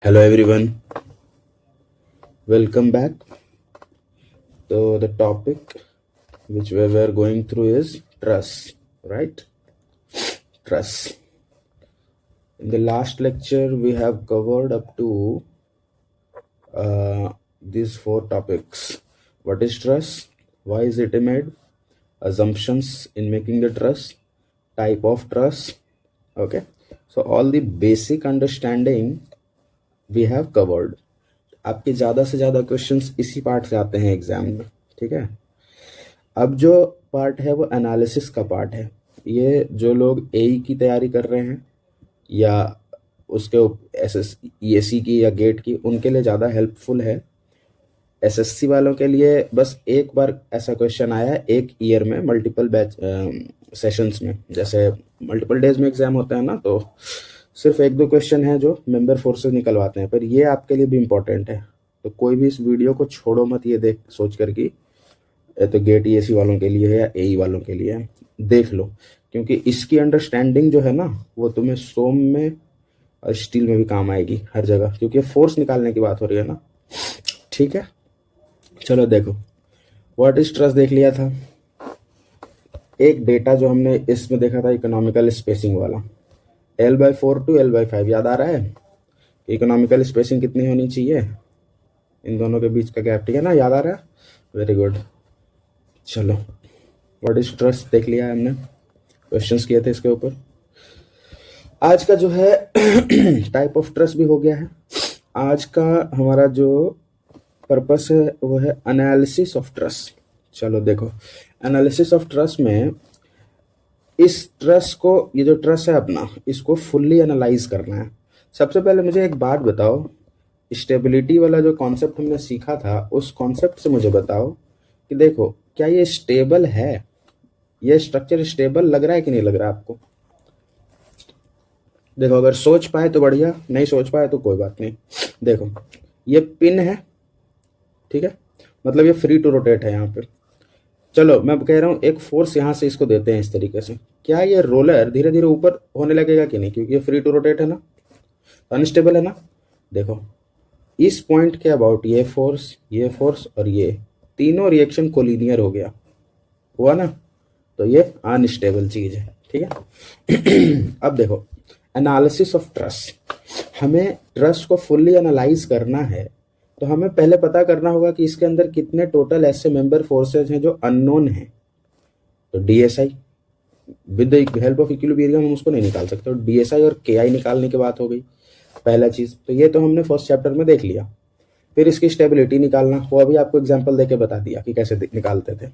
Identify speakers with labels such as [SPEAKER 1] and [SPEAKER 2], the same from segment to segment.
[SPEAKER 1] Hello everyone, welcome back. So the topic which we were going through is trust, right? Trust. In the last lecture, we have covered up to these four topics. What is trust? Why is it made? Assumptions in making the trust, type of trust. Okay. So all the basic understanding we have covered. आपके ज़्यादा से ज़्यादा questions इसी part से आते हैं exam में, ठीक है। अब जो पार्ट है वो एनालिसिस का पार्ट है। ये जो लोग एई की तैयारी कर रहे हैं या उसके एसएस ईएसी की या गेट की, उनके लिए ज़्यादा हेल्पफुल है। एसएससी वालों के लिए बस एक बार ऐसा क्वेश्चन आया है एक ईयर में, मल्टीपल बैच सेशंस में, जैसे मल्टीपल डेज में एग्जाम होता है ना, तो सिर्फ एक दो क्वेश्चन है जो मेंबर फोर्सेस निकलवाते हैं, पर ये आपके लिए भी इम्पोर्टेंट है। तो कोई भी इस वीडियो को छोड़ो मत, ये देख सोच कर कि तो गेट ईएसी वालों के लिए है या एई वालों के लिए है, देख लो, क्योंकि इसकी अंडरस्टैंडिंग जो है ना वो तुम्हें सोम में और स्टील में भी काम आएगी हर जगह, क्योंकि फोर्स निकालने की बात हो रही है ना, ठीक है। चलो देखो, व्हाट इज ट्रस्ट देख लिया था। एक डेटा जो हमने इसमें देखा था इकोनॉमिकल स्पेसिंग वाला, L/4 to L/5, याद आ रहा है? इकोनॉमिकल स्पेसिंग कितनी होनी चाहिए इन दोनों के बीच का गैप, ठीक है ना, याद आ रहा है? Very good. चलो, व्हाट इज ट्रस्ट देख लिया है हमने, क्वेश्चंस किए थे इसके ऊपर। आज का जो है टाइप ऑफ ट्रस्ट भी हो गया है। आज का हमारा जो पर्पस है वो है एनालिसिस ऑफ ट्रस्ट। चलो देखो, एनालिसिस ऑफ ट्रस्ट में इस ट्रस्ट को, ये जो ट्रस्ट है अपना, इसको फुल्ली एनालाइज करना है। सबसे पहले मुझे एक बात बताओ, स्टेबिलिटी वाला जो कॉन्सेप्ट हमने सीखा था उस कॉन्सेप्ट से मुझे बताओ कि देखो क्या ये स्टेबल है, ये स्ट्रक्चर स्टेबल लग रहा है कि नहीं लग रहा है आपको। देखो, अगर सोच पाए तो बढ़िया, नहीं सोच पाए तो कोई बात नहीं। देखो, ये पिन है, ठीक है, मतलब ये फ्री टू रोटेट है यहाँ पे। चलो मैं कह रहा हूँ एक फोर्स यहाँ से इसको देते हैं इस तरीके से, क्या ये रोलर धीरे धीरे ऊपर होने लगेगा कि नहीं, क्योंकि ये फ्री टू रोटेट है ना, अनस्टेबल है ना। देखो इस पॉइंट के अबाउट ये फोर्स और ये तीनों रिएक्शन कोलिनियर हो गया, हुआ ना, तो ये अनस्टेबल चीज है, ठीक है। अब देखो, एनालिसिस ऑफ ट्रस्ट, हमें ट्रस्ट को फुल्ली एनालाइज करना है तो हमें पहले पता करना होगा कि इसके अंदर कितने टोटल ऐसे मेंबर फोर्सेज हैं जो अननोन हैं। तो DSi with the help of equilibrium हम उसको नहीं निकाल सकते, तो डीएसआई और केआई निकालने की बात हो गई, पहला चीज। तो ये तो हमने फर्स्ट चैप्टर में देख लिया। फिर इसकी स्टेबिलिटी निकालना, वो अभी आपको एग्जांपल देके बता दिया कि कैसे निकालते थे।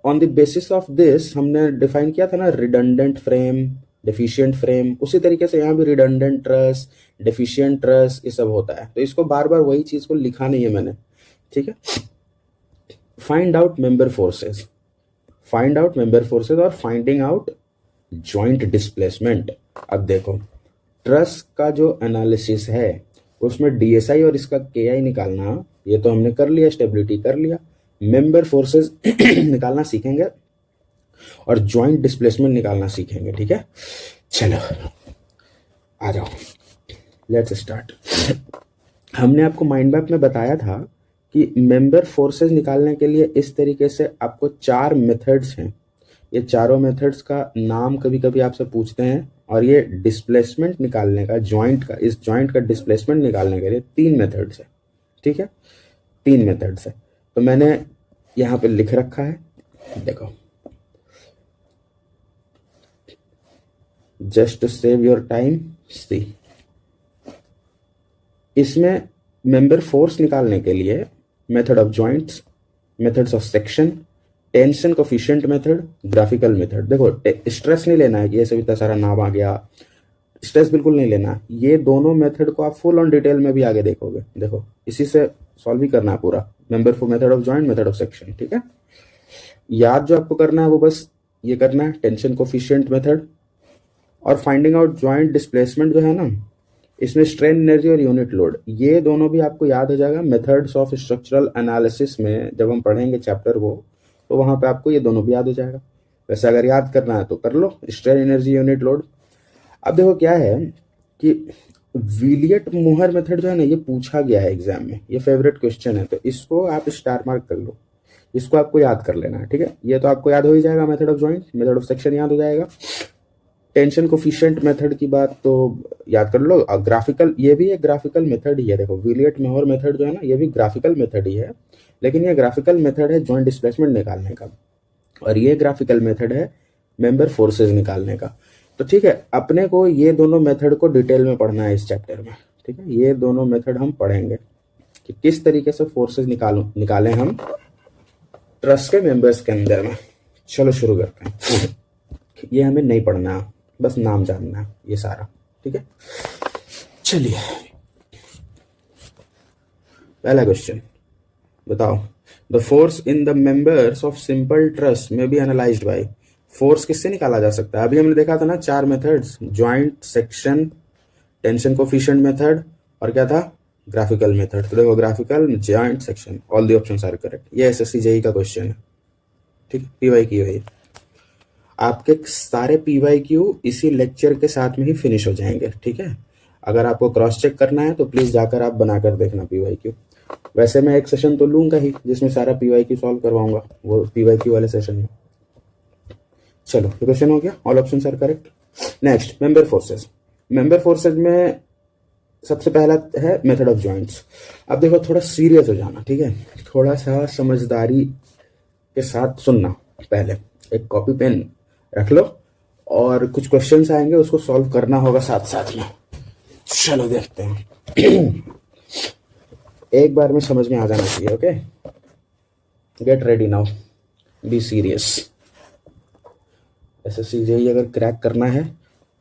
[SPEAKER 1] On the basis of this हमने डिफाइन किया था ना रिडंडेंट फ्रेम, डेफिशिएंट फ्रेम, उसी तरीके से यहाँ भी रिडंडेंट ट्रस, डेफिशिएंट ट्रस, ये सब होता है। तो इसको बार बार वही चीज को लिखा नहीं है मैंने, ठीक है। Find out member forces, find out member forces और फाइंडिंग आउट जॉइंट डिस्प्लेसमेंट। अब देखो, ट्रस का जो एनालिसिस है उसमें डीएसआई और इसका केआई निकालना, ये तो हमने कर लिया, स्टेबिलिटी कर लिया। मेंबर फोर्सेस निकालना सीखेंगे और जॉइंट डिस्प्लेसमेंट निकालना सीखेंगे, ठीक है। चलो आ जाओ, लेट्स स्टार्ट। हमने आपको माइंड मैप में बताया था कि मेंबर फोर्सेस निकालने के लिए इस तरीके से आपको 4 मेथड्स हैं। ये चारों मेथड्स का नाम कभी कभी आपसे पूछते हैं, और ये डिस्प्लेसमेंट निकालने का, जॉइंट का, इस जॉइंट का डिस्प्लेसमेंट निकालने के लिए 3 मेथड्स है, ठीक है, 3 मेथड्स है। तो मैंने यहाँ पे लिख रखा है, देखो, just to save your time, see. इसमें मेंबर फोर्स निकालने के लिए method of joints, methods of section, tension coefficient method, graphical method. देखो स्ट्रेस नहीं लेना है कि ये सब इतना सारा नाम आ गया, स्ट्रेस बिल्कुल नहीं लेना। ये दोनों मेथड को आप फुल ऑन डिटेल में भी आगे देखोगे। देखो इसी से सॉल्व ही करना है पूरा, member for method of joint, method of section, ठीक है। याद जो आपको करना है वो बस ये करना है, टेंशन कोफिशिएंट मेथड और फाइंडिंग आउट जॉइंट डिस्प्लेसमेंट जो है ना, इसमें स्ट्रेन एनर्जी और यूनिट लोड, ये दोनों भी आपको याद हो जाएगा मेथड्स ऑफ स्ट्रक्चरल एनालिसिस में। जब हम पढ़ेंगे चैप्टर वो, तो वहां पे आपको ये दोनों भी याद हो जाएगा। वैसे अगर याद करना है तो कर लो, स्ट्रेन एनर्जी यूनिट लोड। अब देखो क्या है कि विलियट मोहर मेथड जो है ना, ये पूछा गया है एग्जाम में, ये फेवरेट क्वेश्चन है, तो इसको आप स्टार मार्क कर लो, इसको आपको याद कर लेना है, ठीक है। ये तो आपको याद हो ही जाएगा, method of joint, method of section याद हो जाएगा। टेंशन कोफिशिएंट मेथड की बात तो याद कर लो। ग्राफिकल, ये भी एक ग्राफिकल मेथड ही है। देखो विलियट मोहर मेथड जो है ना, ये भी ग्राफिकल मेथड ही है, लेकिन ये ग्राफिकल मेथड है जॉइंट डिस्प्लेसमेंट निकालने का, और ये ग्राफिकल मेथड है मेंबर फोर्सेज निकालने का। तो ठीक है, अपने को ये दोनों मेथड को डिटेल में पढ़ना है इस चैप्टर में, ठीक है। ये दोनों मेथड हम पढ़ेंगे कि किस तरीके से फोर्सेज निकालें हम ट्रस्ट के मेंबर्स के अंदर में। चलो शुरू करते हैं। ये हमें नहीं पढ़ना, बस नाम जानना है ये सारा, ठीक है। चलिए पहला क्वेश्चन बताओ, the force in the members of simple trust में बी एनालाइज्ड बाय। फोर्स किससे निकाला जा सकता है? अभी हमने देखा था ना 4 methods, joint, section, tension coefficient method, और क्या था, ग्राफिकल मेथड। तो देखो graphical, joint, section, all the options are correct. ये एसएससी जेई का क्वेश्चन है, ठीक, पीवाई क्यू है। आपके सारे पीवाई क्यू इसी लेक्चर के साथ में ही फिनिश हो जाएंगे, ठीक है। अगर आपको क्रॉस चेक करना है तो प्लीज जाकर आप बनाकर देखना पीवाई क्यू। वैसे मैं एक सेशन तो लूंगा ही जिसमें सारा पीवाई क्यू सॉल्व करवाऊंगा, वो पीवाई क्यू वाले सेशन में। चलो ये क्वेश्चन हो गया, all options are correct. Next, member forces. Member forces में सबसे पहला है मेथड ऑफ जॉइंट्स। अब देखो थोड़ा सीरियस हो जाना, ठीक है, थोड़ा सा समझदारी के साथ सुनना। पहले एक कॉपी पेन रख लो और कुछ क्वेश्चंस आएंगे, उसको सॉल्व करना होगा साथ साथ में। चलो देखते हैं। एक बार में समझ में आ जाना चाहिए, okay. Get ready now, be serious. SSC JEE अगर क्रैक करना है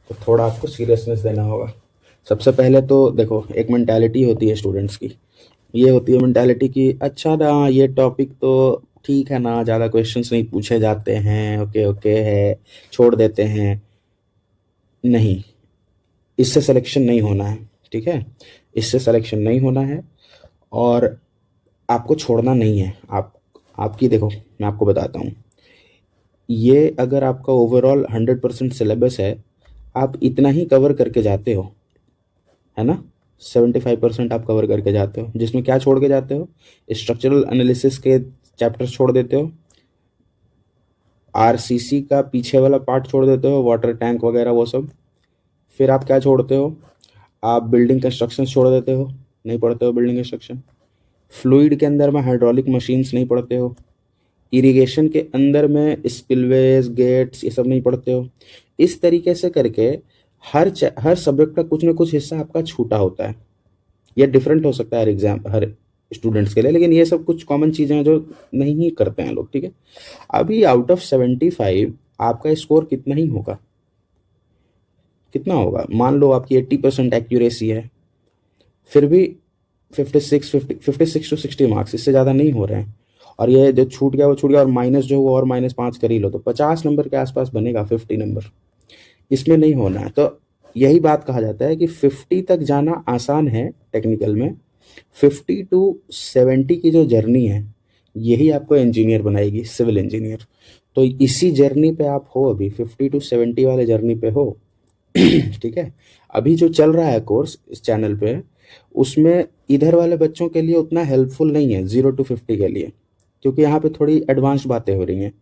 [SPEAKER 1] तो थोड़ा आपको सीरियसनेस देना होगा। सबसे पहले तो देखो एक मेंटालिटी होती है स्टूडेंट्स की, ये होती है मेंटालिटी कि अच्छा ना ये टॉपिक तो ठीक है ना, ज़्यादा क्वेश्चंस नहीं पूछे जाते हैं, ओके ओके है, छोड़ देते हैं। नहीं, इससे सिलेक्शन नहीं होना है, ठीक है, इससे सिलेक्शन नहीं होना है, और आपको छोड़ना नहीं है। आपकी देखो मैं आपको बताता हूँ, ये अगर आपका ओवरऑल 100% सिलेबस है, आप इतना ही कवर करके जाते हो, है ना। 75% आप कवर करके जाते हो, जिसमें क्या छोड़ के जाते हो, स्ट्रक्चरल एनालिसिस के चैप्टर्स छोड़ देते हो, आरसीसी का पीछे वाला पार्ट छोड़ देते हो, वाटर टैंक वगैरह वो सब। फिर आप क्या छोड़ते हो, आप बिल्डिंग कंस्ट्रक्शन छोड़ देते हो, नहीं पढ़ते हो बिल्डिंग कंस्ट्रक्शन। फ्लूइड के अंदर में हाइड्रोलिक मशीन्स नहीं पढ़ते हो। इरिगेशन के अंदर में स्पिलवेज, गेट्स, ये सब नहीं पढ़ते हो। इस तरीके से करके हर सब्जेक्ट का कुछ ना कुछ हिस्सा आपका छूटा होता है। ये डिफरेंट हो सकता है हर स्टूडेंट्स के लिए, लेकिन ये सब कुछ कॉमन चीज़ें हैं जो नहीं ही करते हैं लोग, ठीक है। अभी आउट ऑफ 75 आपका स्कोर कितना ही होगा, कितना होगा, मान लो आपकी 80% एक्यूरेसी है, फिर भी 56 टू 60 मार्क्स, इससे ज़्यादा नहीं हो रहे हैं। और ये जो छूट गया वो छूट गया, और माइनस जो हुआ और -5 कर ही लो तो 50 नंबर के आसपास बनेगा, 50 नंबर, इसमें नहीं होना है। तो यही बात कहा जाता है कि 50 तक जाना आसान है टेक्निकल में, 50 टू 70 की जो जर्नी है यही आपको इंजीनियर बनाएगी, सिविल इंजीनियर। तो इसी जर्नी पे आप हो, अभी 50 टू 70 वाले जर्नी पे हो। ठीक है, अभी जो चल रहा है कोर्स इस चैनल पे, उसमें इधर वाले बच्चों के लिए उतना हेल्पफुल नहीं है 0 टू 50 के लिए, क्योंकि यहाँ पे थोड़ी एडवांस्ड बातें हो रही हैं,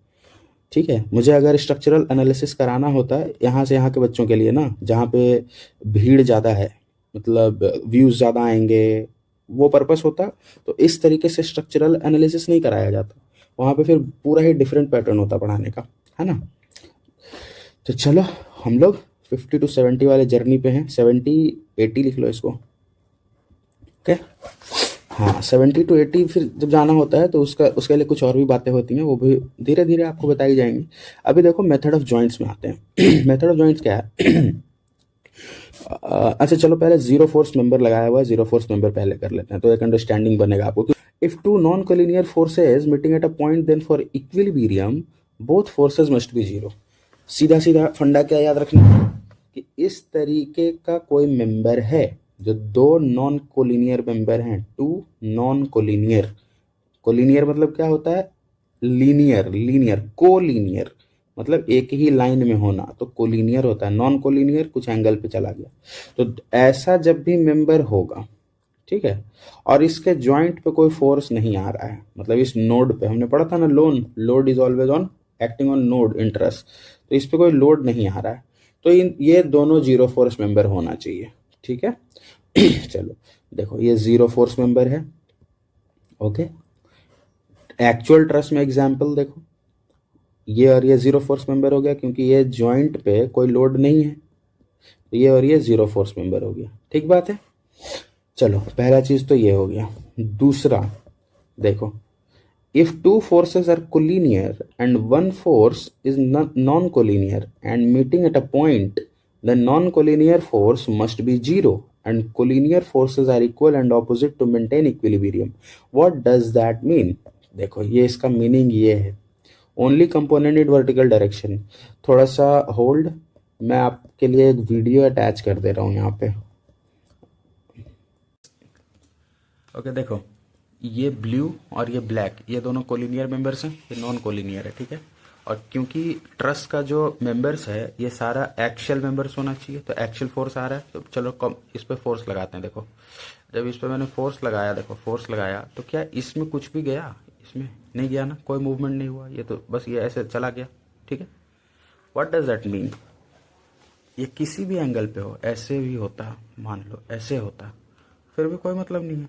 [SPEAKER 1] ठीक है। मुझे अगर स्ट्रक्चरल एनालिसिस कराना होता है यहाँ से यहाँ के बच्चों के लिए ना, जहाँ पे भीड़ ज़्यादा है, मतलब व्यूज़ ज़्यादा आएंगे, वो पर्पस होता, तो इस तरीके से स्ट्रक्चरल एनालिसिस नहीं कराया जाता वहाँ पे, फिर पूरा ही डिफरेंट पैटर्न होता पढ़ाने का, है ना। तो चलो हम लोग 50 टू 70 वाले जर्नी पे हैं, 70-80 लिख लो इसको, ओके। हाँ 70 टू 80 फिर जब जाना होता है तो उसके लिए कुछ और भी बातें होती हैं, वो भी धीरे धीरे आपको बताई जाएंगी। अभी देखो मेथड ऑफ जॉइंट्स में आते हैं। मेथड ऑफ जॉइंट्स क्या है? अच्छा चलो पहले जीरो फोर्स मेंबर लगाया हुआ है, जीरो फोर्स मेंबर पहले कर लेते हैं तो एक अंडरस्टैंडिंग बनेगा आपको। If two non collinear forces meeting at a point then for equilibrium both forces must be zero. सीधा सीधा फंडा क्या याद रखना कि इस तरीके का कोई मेंबर है जो दो नॉन कोलिनियर मेंबर हैं, टू नॉन कोलिनियर। कोलिनियर मतलब क्या होता है? लीनियर, लीनियर, कोलिनियर मतलब एक ही लाइन में होना तो कोलिनियर होता है, नॉन कोलिनियर कुछ एंगल पे चला गया। तो ऐसा जब भी मेंबर होगा, ठीक है, और इसके जॉइंट पे कोई फोर्स नहीं आ रहा है, मतलब इस नोड पे हमने पढ़ा था ना, load is always on acting on node interest, तो इस पे कोई लोड नहीं आ रहा है, तो ये दोनों जीरो फोर्स मेंबर होना चाहिए, ठीक है। चलो देखो ये जीरो फोर्स मेंबर है, ओके। एक्चुअल ट्रस में एग्जाम्पल देखो, ये और ये जीरो फोर्स मेंबर हो गया क्योंकि ये जॉइंट पे कोई लोड नहीं है, तो ये और ये जीरो फोर्स मेंबर हो गया, ठीक बात है। चलो पहला चीज तो ये हो गया। दूसरा देखो, if two forces are collinear and one force is non-collinear and meeting at a point, the non-collinear force must be zero and collinear forces are equal and opposite to maintain equilibrium. What does that mean? देखो ये इसका meaning ये है, only component in vertical direction. थोड़ा सा hold, मैं आपके लिए एक वीडियो अटैच कर दे रहा हूँ यहाँ पे। ओके देखो, ये ब्लू और ये ब्लैक, ये दोनों कोलिनियर मेंबर्स हैं, ये नॉन कोलिनियर है, ठीक है। और क्योंकि ट्रस का जो मेंबर्स है ये सारा एक्शियल मेंबर्स होना चाहिए, तो एक्शियल फोर्स आ रहा है, तो चलो इस पे फोर्स लगाते हैं। देखो जब इस पे मैंने फोर्स लगाया, देखो फोर्स लगाया तो क्या इसमें कुछ भी गया? इसमें नहीं गया ना, कोई मूवमेंट नहीं हुआ, ये तो बस ये ऐसे चला गया, ठीक है। What does that mean? ये किसी भी एंगल पे हो, ऐसे भी होता, मान लो ऐसे होता, फिर भी कोई मतलब नहीं है,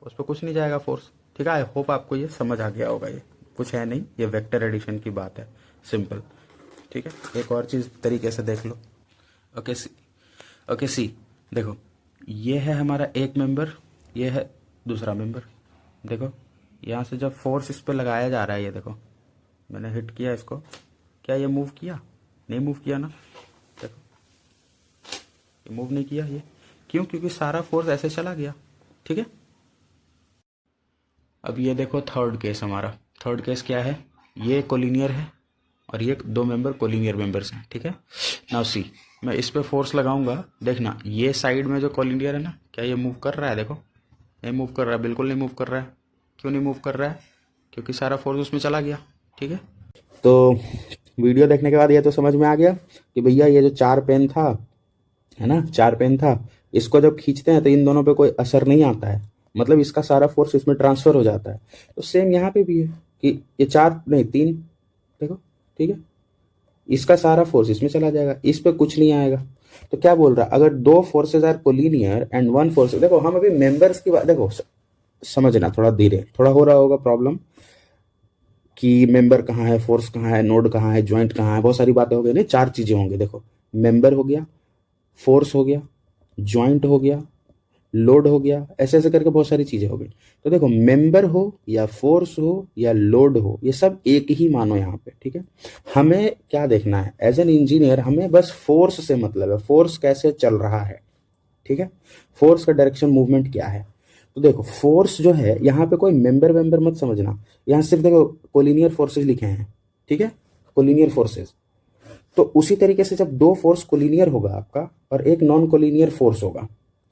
[SPEAKER 1] उस पर कुछ नहीं जाएगा फोर्स, ठीक है। आई होप आपको ये समझ आ गया होगा, ये कुछ है नहीं, ये वेक्टर एडिशन की बात है, सिंपल, ठीक है। एक और चीज तरीके से देख लो। ओके सी देखो, ये है हमारा एक मेंबर, ये है दूसरा मेंबर। देखो यहाँ से जब फोर्स इस पे लगाया जा रहा है, ये देखो मैंने हिट किया इसको, क्या ये मूव किया? नहीं मूव किया ना, देखो ये मूव नहीं किया, ये क्यों? क्योंकि सारा फोर्स ऐसे चला गया, ठीक है। अब ये देखो थर्ड केस, हमारा थर्ड केस क्या है? ये कोलिनियर है और ये दो मेंबर कोलिनियर मेंबर्स हैं, ठीक है। नाउ सी, मैं इस पे फोर्स लगाऊंगा, देखना ये साइड में जो कोलिनियर है ना, क्या ये मूव कर रहा है? देखो नहीं मूव कर रहा है, बिल्कुल नहीं मूव कर रहा है। क्यों नहीं मूव कर रहा है? क्योंकि सारा फोर्स उसमें चला गया, ठीक है। तो वीडियो देखने के बाद ये तो समझ में आ गया कि भैया ये जो चार पेन था, है ना, चार पेन था, इसको जब खींचते हैं तो इन दोनों पे कोई असर नहीं आता है, मतलब इसका सारा फोर्स इसमें ट्रांसफर हो जाता है। तो सेम यहाँ पे भी है कि ये चार नहीं तीन, देखो ठीक है, इसका सारा फोर्स इसमें चला जाएगा, इस पे कुछ नहीं आएगा। तो क्या बोल रहा है, अगर दो forces are collinear and one force, देखो हम अभी मेंबर्स की बात, देखो समझना थोड़ा धीरे, थोड़ा हो रहा होगा प्रॉब्लम कि मेंबर कहाँ है, फोर्स कहाँ है, नोड कहाँ है, ज्वाइंट कहाँ है, बहुत सारी बातें हो गई, नहीं चार चीजें होंगी। देखो मेंबर हो गया, फोर्स हो गया, ज्वाइंट हो गया, लोड हो गया, ऐसे ऐसे करके बहुत सारी चीजें हो गई। तो देखो मेंबर हो या फोर्स हो या लोड हो, ये सब एक ही मानो यहाँ पे, ठीक है। हमें क्या देखना है एज एन इंजीनियर, हमें बस फोर्स से मतलब है, फोर्स कैसे चल रहा है, ठीक है, फोर्स का डायरेक्शन मूवमेंट क्या है। तो देखो फोर्स जो है यहाँ पे कोई मेंबर वेंबर मत समझना, यहाँ सिर्फ देखो कोलिनियर फोर्सेज लिखे हैं, ठीक है, कोलिनियर फोर्सेज। तो उसी तरीके से जब दो फोर्स कोलिनियर होगा आपका और एक नॉन कोलिनियर फोर्स होगा,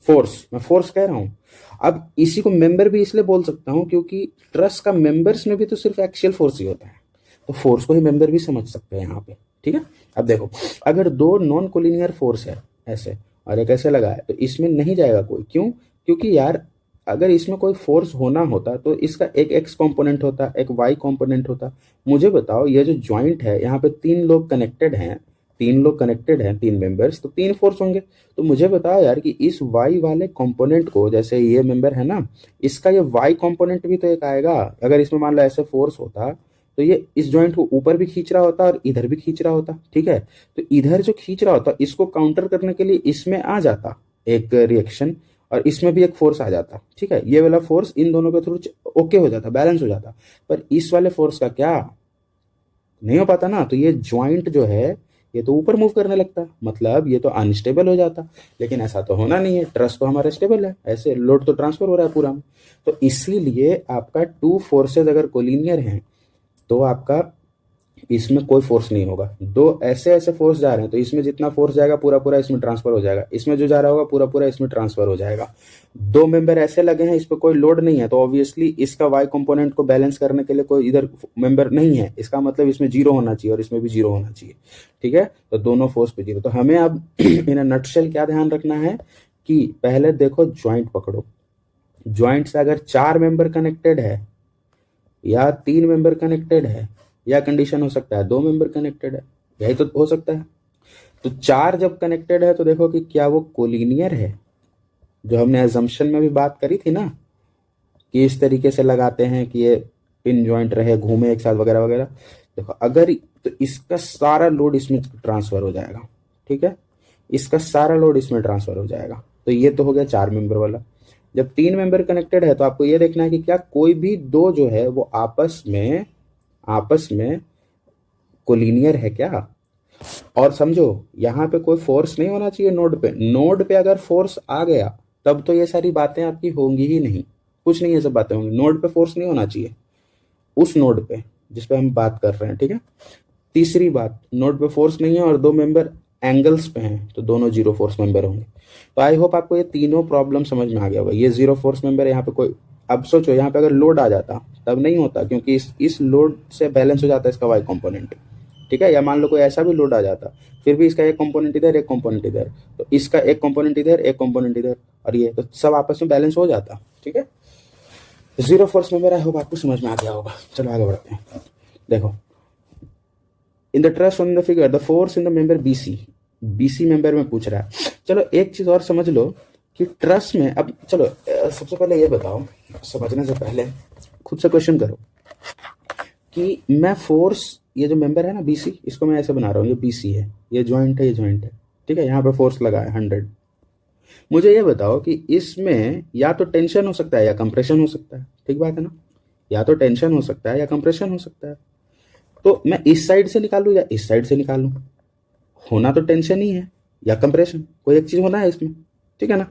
[SPEAKER 1] फोर्स, मैं फोर्स कह रहा हूं, अब इसी को मेंबर भी इसलिए बोल सकता हूं क्योंकि ट्रस का मेंबर्स में भी तो सिर्फ एक्सियल फोर्स ही होता है, तो फोर्स को ही मेंबर भी समझ सकते हैं यहाँ पे, ठीक है। अब देखो अगर दो नॉन कोलिनियर फोर्स है ऐसे और एक ऐसे लगा है, तो इसमें नहीं जाएगा कोई, क्यों? क्योंकि यार अगर इसमें कोई फोर्स होना होता तो इसका एक एक्स कंपोनेंट होता, एक वाई कंपोनेंट होता। मुझे बताओ ये जो ज्वाइंट है, यहाँ पे तीन लोग कनेक्टेड हैं, तीन लोग कनेक्टेड हैं, तीन मेंबर्स, तो तीन फोर्स होंगे। तो मुझे बताओ यार कि इस वाई वाले कंपोनेंट को, जैसे ये मेंबर है ना, इसका ये वाई कंपोनेंट भी तो एक आएगा। अगर इसमें मान लो ऐसे फोर्स होता तो ये इस जॉइंट को ऊपर भी खींच रहा होता और इधर भी खींच रहा होता, ठीक है। तो इधर जो खींच रहा होता इसको काउंटर करने के लिए इसमें आ जाता एक रिएक्शन और इसमें भी एक फोर्स आ जाता, ठीक है। ये वाला फोर्स इन दोनों के थ्रू ओके हो जाता, बैलेंस हो जाता। पर इस वाले फोर्स का क्या, नहीं हो पाता ना। तो ये ज्वाइंट जो है ये तो ऊपर मूव करने लगता, मतलब ये तो अनस्टेबल हो जाता। लेकिन ऐसा तो होना नहीं है, ट्रस तो हमारा स्टेबल है, ऐसे लोड तो ट्रांसफर हो रहा है पूरा में। तो इसीलिए आपका टू फोर्सेज अगर कोलिनियर हैं तो आपका इसमें कोई फोर्स नहीं होगा। दो ऐसे ऐसे फोर्स जा रहे हैं तो इसमें जितना फोर्स जाएगा पूरा पूरा इसमें ट्रांसफर हो जाएगा, इसमें जो जा रहा होगा पूरा पूरा इसमें ट्रांसफर हो जाएगा। दो मेंबर ऐसे लगे हैं, इस पर कोई लोड नहीं है, तो ऑब्वियसली इसका वाई कंपोनेंट को बैलेंस करने के लिए कोई इधर मेंबर नहीं है, इसका मतलब इसमें जीरो होना चाहिए और इसमें भी जीरो होना चाहिए। ठीक है, तो दोनों फोर्स पे जीरो। तो हमें अब इन नटशेल क्या ध्यान रखना है कि पहले देखो ज्वाइंट पकड़ो, ज्वाइंट से अगर 4 मेंबर कनेक्टेड है या 3 मेंबर कनेक्टेड है, या कंडीशन हो सकता है 2 मेंबर कनेक्टेड है, यही तो हो सकता है। तो 4 जब कनेक्टेड है तो देखो कि क्या वो कोलिनियर है, जो हमने अजम्पशन में भी बात करी थी ना कि इस तरीके से लगाते हैं कि ये पिन जॉइंट रहे, घूमे एक साथ वगैरह वगैरह। देखो अगर तो इसका सारा लोड इसमें ट्रांसफर हो जाएगा। ठीक है, इसका सारा लोड इसमें ट्रांसफर हो जाएगा। तो ये तो हो गया 4 मेंबर वाला। जब 3 मेंबर कनेक्टेड है तो आपको ये देखना है कि क्या कोई भी दो जो है वो आपस में कोलिनियर है क्या। और समझो यहाँ पे कोई फोर्स नहीं होना चाहिए नोड पे। नोड पे अगर फोर्स आ गया तब तो ये सारी बातें आपकी होंगी ही नहीं, कुछ नहीं ये सब बातें होंगी। नोड पे फोर्स नहीं होना चाहिए, उस नोड पे जिस पे हम बात कर रहे हैं। ठीक है, तीसरी बात, नोड पे फोर्स नहीं है और दो मेंबर एंगल्स पे हैं तो दोनों जीरो फोर्स मेंबर होंगे। तो आई होप आपको ये तीनों प्रॉब्लम समझ में आ गया होगा। ये जीरो फोर्स मेंबर है, यहाँ पे कोई, अब सोचो यहाँ पे अगर लोड आ जाता तब नहीं होता, क्योंकि इस लोड से बैलेंस हो जाता है इसका वाई कंपोनेंट। ठीक है, या मान लो कोई ऐसा भी लोड आ जाता फिर भी इसका एक कंपोनेंट इधर एक कंपोनेंट इधर, तो इसका एक कंपोनेंट इधर एक कंपोनेंट इधर और ये तो सब आपस में बैलेंस हो जाता। ठीक है, zero force member I hope आपको समझ में आ गया होगा। चलो आगे बढ़ते हैं। देखो इन the truss in the figure the force in the member BC member में पूछ रहा है। चलो एक चीज और समझ लो कि ट्रस में, अब चलो सबसे पहले ये बताओ, समझने से पहले खुद से क्वेश्चन करो कि मैं फोर्स, ये जो मेंबर है ना बीसी, इसको मैं ऐसे बना रहा हूँ, ये बीसी है, ये ज्वाइंट है, ये ज्वाइंट है। ठीक है, यहाँ पे फोर्स लगा है 100। मुझे ये बताओ कि इसमें या तो टेंशन हो सकता है या कंप्रेशन हो सकता है। ठीक बात है ना, या तो टेंशन हो सकता है या कंप्रेशन हो सकता है। तो मैं इस साइड से निकालूं या इस साइड से निकालूं, होना तो टेंशन ही है या कंप्रेशन, कोई एक चीज होना है इसमें। ठीक है ना,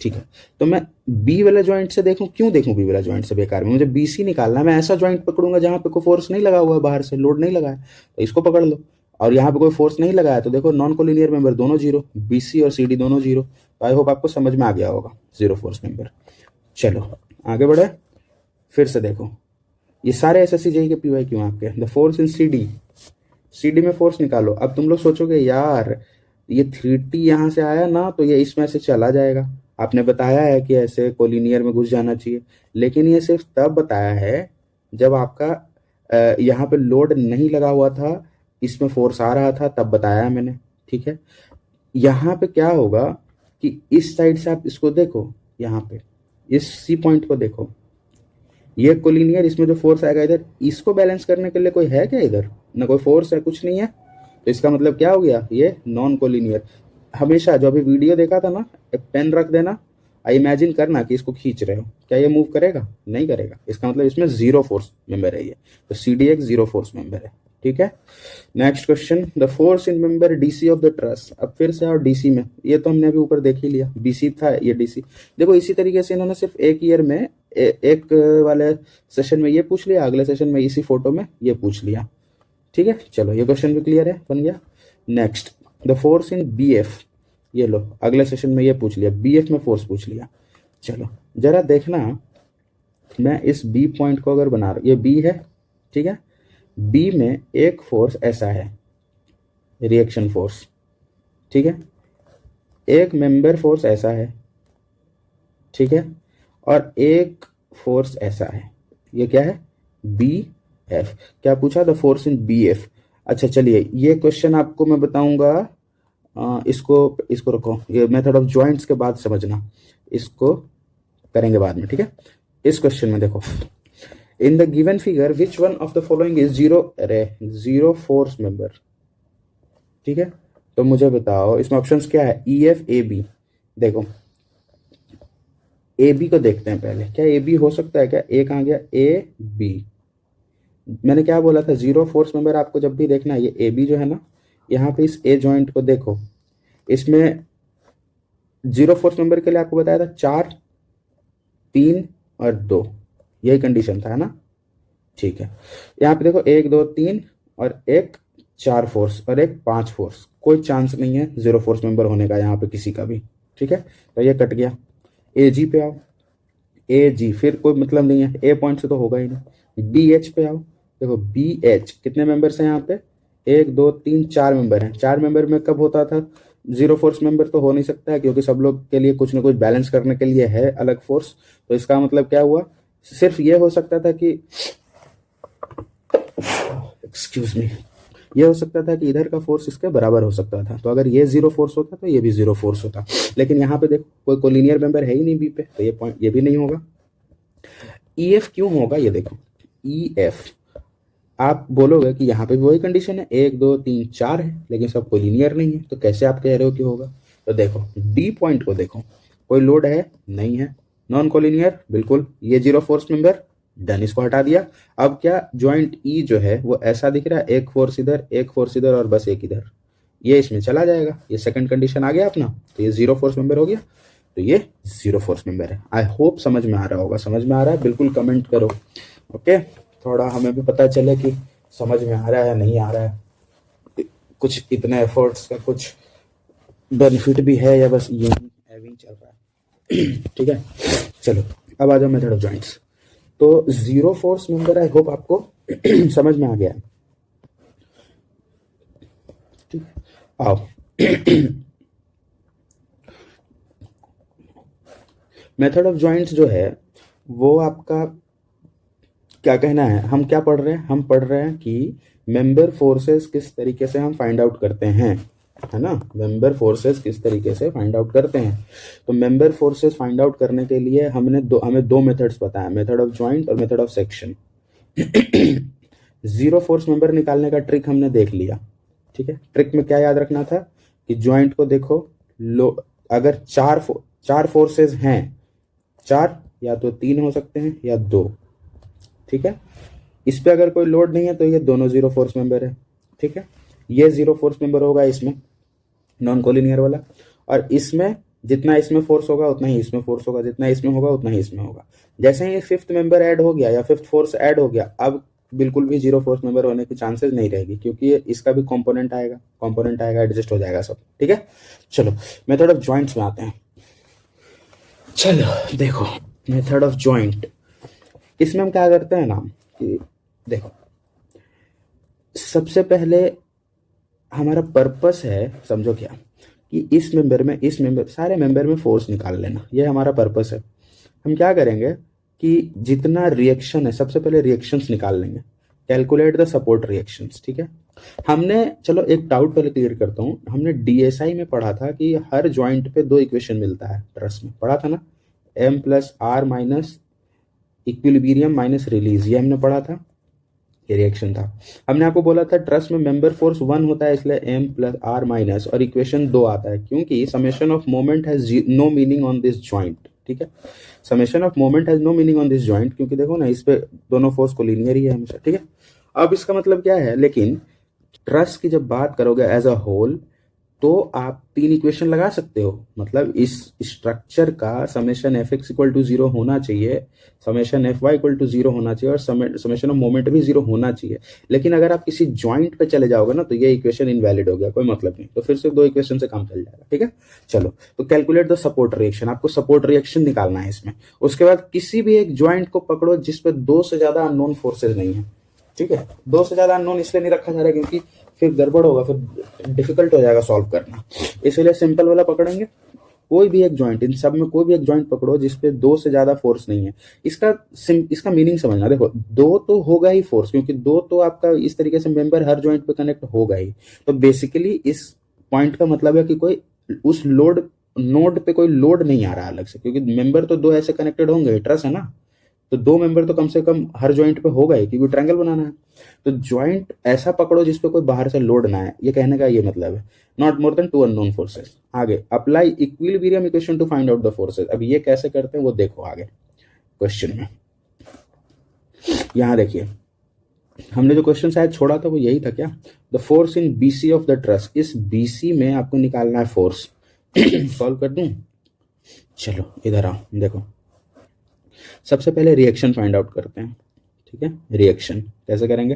[SPEAKER 1] ठीक है। तो मैं बी वाला ज्वाइंट से देखूं, क्यों देखूं बी वाला ज्वाइंट से, बेकार में। मुझे बीसी निकालना है, मैं ऐसा ज्वाइंट पकड़ूंगा जहां पे कोई फोर्स नहीं लगा हुआ है, बाहर से लोड नहीं लगा है, तो इसको पकड़ लो। और यहाँ पे कोई फोर्स नहीं लगा है तो देखो नॉन कोलिनियर मेंबर दोनों जीरो, बीसी और सीडी दोनों जीरो। तो आई होप आपको समझ में आ गया होगा जीरो फोर्स मेंबर। चलो आगे बढ़े, फिर से देखो ये सारे एसएससी जेई के पीवाई क्यों आपके। द फोर्स इन सीडी में फोर्स निकालो। अब तुम लोग सोचोगे यार ये 3T यहाँ से आया ना तो ये इसमें से चला जाएगा, आपने बताया है कि ऐसे कोलिनियर में घुस जाना चाहिए, लेकिन ये सिर्फ तब बताया है जब आपका यहाँ पे लोड नहीं लगा हुआ था, इसमें फोर्स आ रहा था, तब बताया मैंने। ठीक है, यहाँ पे क्या होगा कि इस साइड से आप इसको देखो, यहाँ पे इस सी पॉइंट को देखो, ये कोलिनियर, इसमें जो फोर्स आएगा इधर, इसको बैलेंस करने के लिए कोई है क्या इधर, ना कोई फोर्स है, कुछ नहीं है। तो इसका मतलब क्या हो गया, ये नॉन कोलिनियर। हमेशा जो अभी वीडियो देखा था ना, एक पेन रख देना, इमेजिन करना कि इसको खींच रहे हो, क्या ये मूव करेगा, नहीं करेगा। इसका मतलब इसमें जीरो फोर्स मेंबर है ये, तो सीडी एक जीरो फोर्स मेंबर है। ठीक है, next question, the force in member DC of the truss. अब फिर से और डीसी में, ये तो हमने अभी ऊपर देख ही लिया, बीसी था, ये डीसी। देखो इसी तरीके से इन्होंने सिर्फ एक ईयर में एक वाले सेशन में ये पूछ लिया, अगले सेशन में इसी फोटो में ये पूछ लिया। ठीक है, चलो ये क्वेश्चन भी क्लियर है, बन गया। Next, the force in BF, ये लो अगले सेशन में ये पूछ लिया, बीएफ में फोर्स पूछ लिया। चलो जरा देखना, मैं इस बी पॉइंट को अगर बना रहा हूं, ये बी है, ठीक है, बी में एक फोर्स ऐसा है, रिएक्शन फोर्स, ठीक है, एक मेंबर फोर्स ऐसा है, ठीक है, और एक फोर्स ऐसा है, ये क्या है, बी एफ। क्या पूछा, the force in B F. अच्छा चलिए ये क्वेश्चन आपको मैं बताऊंगा, इसको रखो, ये मेथड ऑफ जॉइंट्स के बाद समझना, इसको करेंगे बाद में। ठीक है, इस क्वेश्चन में देखो, in the given figure which one of the following is zero force member. ठीक है, तो मुझे बताओ इसमें ऑप्शंस क्या है, ई एफ ए बी। देखो ए बी को देखते हैं पहले, क्या ए बी हो सकता है क्या, ए कहाँ गया, ए बी। मैंने क्या बोला था, जीरो फोर्स मेंबर आपको जब भी देखना है, ये ए बी जो है ना, यहाँ पे इस ए जॉइंट को देखो, इसमें जीरो फोर्स मेंबर के लिए आपको बताया था 4, 3 और 2, यही कंडीशन था, है ना। ठीक है, यहाँ पे देखो 1 2 3 और एक 4 फोर्स और एक 5 फोर्स, कोई चांस नहीं है 0 फोर्स मेंबर होने का यहाँ पे किसी का भी। ठीक है, तो ये कट गया। ए जी पे आओ, ए जी फिर कोई मतलब नहीं है, ए पॉइंट से तो होगा ही नहीं। बी एच पे आओ, देखो बी एच कितने मेंबर्स हैं यहाँ पे, 1 2 3 4 मेंबर हैं। 4 मेंबर में कब होता था 0 फोर्स मेंबर, तो हो नहीं सकता है क्योंकि सब लोग के लिए कुछ ना कुछ बैलेंस करने के लिए है अलग फोर्स। तो इसका मतलब क्या हुआ, सिर्फ ये हो सकता था कि एक्सक्यूज मी, ये हो सकता था कि इधर का फोर्स इसके बराबर हो सकता था। तो अगर ये 0 फोर्स होता तो ये भी 0 फोर्स होता, लेकिन यहाँ पे देखो कोई कोलिनियर मेंबर है ही नहीं बी पे, तो ये पॉइंट ये भी नहीं होगा। ई एफ क्यों होगा, ये देखो ई एफ, आप बोलोगे कि यहाँ पे भी वही कंडीशन है, 1 2 3 4 है, लेकिन सब कोलिनियर नहीं है, तो कैसे आप कह रहे हो कि होगा। तो देखो डी पॉइंट को देखो, कोई लोड है नहीं है, नॉन कोलिनियर बिल्कुल, ये 0 फोर्स मेंबर, डन, इसको हटा दिया। अब क्या ज्वाइंट ई जो है वो ऐसा दिख रहा है, एक फोर्स इधर एक फोर्स इधर और बस एक इधर, ये इसमें चला जाएगा, ये सेकंड कंडीशन आ गया अपना, तो ये 0 फोर्स मेंबर हो गया, तो ये 0 फोर्स मेंबर है। आई होप समझ में आ रहा होगा, समझ में आ रहा है बिल्कुल कमेंट करो। ओके, थोड़ा हमें भी पता चले कि समझ में आ रहा है नहीं आ रहा है, कुछ इतने एफर्ट्स का कुछ बेनिफिट भी है या बस यूं ही चल रहा है। ठीक है, चलो अब आ जाओ मेथड ऑफ जॉइंट्स। तो 0 फोर्स मेंबर आई होप आपको समझ में आ गया है। ठीक, आओ मेथड ऑफ जॉइंट्स जो है वो आपका क्या कहना है, हम क्या पढ़ रहे हैं, हम पढ़ रहे हैं कि मेंबर फोर्सेस किस तरीके से हम फाइंड आउट करते हैं, है ना, मेंबर फोर्सेस किस तरीके से फाइंड आउट करते हैं। तो मेंबर फोर्सेस फाइंड आउट करने के लिए हमें दो मेथड्स पता है, मेथड ऑफ जॉइंट और method of section. 0 force member निकालने का ट्रिक हमने देख लिया। ठीक है, ट्रिक में क्या याद रखना था कि जॉइंट को देखो, लो अगर चार फोर्सेस हैं, 4 या तो 3 हो सकते हैं या 2। ठीक है, इस पे अगर कोई लोड नहीं है तो ये दोनों 0 फोर्स मेंबर है। ठीक है, ये 0 फोर्स मेंबर होगा इसमें, नॉन कोलिनियर वाला, और इसमें जितना इसमें फोर्स होगा उतना ही इसमें फोर्स होगा, जितना इसमें होगा उतना ही इसमें होगा। जैसे ही 5th मेंबर ऐड हो गया या 5th फोर्स ऐड हो गया, अब बिल्कुल भी 0 फोर्स मेंबर होने की चांसेस नहीं रहेगी, क्योंकि इसका भी कंपोनेंट आएगा, एडजस्ट हो जाएगा सब। ठीक है, चलो मेथड ऑफ जॉइंट्स में आते हैं। चलो देखो मेथड ऑफ जॉइंट, इसमें हम क्या करते हैं ना कि देखो सबसे पहले हमारा पर्पस है, समझो क्या, कि इस मेंबर सारे मेंबर में फोर्स निकाल लेना, ये हमारा पर्पस है। हम क्या करेंगे कि जितना रिएक्शन है सबसे पहले रिएक्शंस निकाल लेंगे, कैलकुलेट द सपोर्ट रिएक्शंस। ठीक है, हमने, चलो एक डाउट पहले क्लियर करता हूँ, हमने डीएसआई में पढ़ा था कि हर जॉइंट पे 2 इक्वेशन मिलता है, ट्रस में पढ़ा था ना, m plus R minus equilibrium minus release, ये हमने पढ़ा था, ये रिएक्शन था। हमने आपको बोला था ट्रस्ट में मेंबर फोर्स 1 होता है, इसलिए m प्लस आर माइनस, और इक्वेशन 2 आता है क्योंकि summation of moment has no meaning on this joint. ठीक है, summation of moment has no meaning on this joint, क्योंकि देखो ना इस पे दोनों फोर्स को लीनियर ही है हमेशा। ठीक है, अब इसका मतलब क्या है, लेकिन ट्रस्ट की जब बात करोगे एज अ होल, तो आप 3 इक्वेशन लगा सकते हो, मतलब इस स्ट्रक्चर का summation F X equal to 0 होना चाहिए, summation F Y equal to 0 होना चाहिए, और समेशन ऑफ मोमेंट भी 0 होना चाहिए। लेकिन अगर आप किसी जॉइंट पे चले जाओगे ना तो ये इक्वेशन इनवैलिड हो गया, कोई मतलब नहीं, तो फिर से 2 इक्वेशन से काम चल जाएगा। ठीक है, चलो तो कैलकुलेट द सपोर्ट रिएक्शन, आपको सपोर्ट रिएक्शन निकालना है इसमें। उसके बाद किसी भी एक जॉइंट को पकड़ो जिसपे 2 से ज्यादा अननोन फोर्सेज नहीं है। ठीक है, 2 से ज्यादा अननोन इसलिए नहीं रखा जा रहा है क्योंकि फिर गड़बड़ होगा, फिर डिफिकल्ट हो जाएगा सॉल्व करना, इसलिए सिंपल वाला पकड़ेंगे। कोई भी एक जॉइंट, इन सब में कोई भी एक जॉइंट पकड़ो जिसपे 2 से ज्यादा फोर्स नहीं है। इसका मीनिंग समझना, देखो 2 तो होगा ही फोर्स, क्योंकि 2 तो आपका इस तरीके से मेंबर हर जॉइंट पे कनेक्ट होगा ही। तो बेसिकली इस पॉइंट का मतलब है कि कोई उस नोड पे कोई लोड नहीं आ रहा अलग से, क्योंकि मेंबर तो 2 ऐसे कनेक्टेड होंगे, ट्रस है ना, तो 2 मेंबर तो कम से कम हर जॉइंट पे होगा ही, क्योंकि ट्रायंगल बनाना है। तो जॉइंट ऐसा पकड़ो जिसपे कोई बाहर से लोड ना है, ये कहने का ये मतलब है, not more than 2 unknown forces. आगे apply equilibrium equation to find out the forces. अब ये कैसे करते हैं वो देखो आगे क्वेश्चन में। यहां देखिए हमने जो क्वेश्चन शायद छोड़ा था वो यही था क्या, the force in BC of the truss, इस बीसी में आपको निकालना है फोर्स। सॉल्व कर दूं, चलो इधर आओ, देखो सबसे पहले रिएक्शन फाइंड आउट करते हैं। ठीक है, रिएक्शन कैसे करेंगे,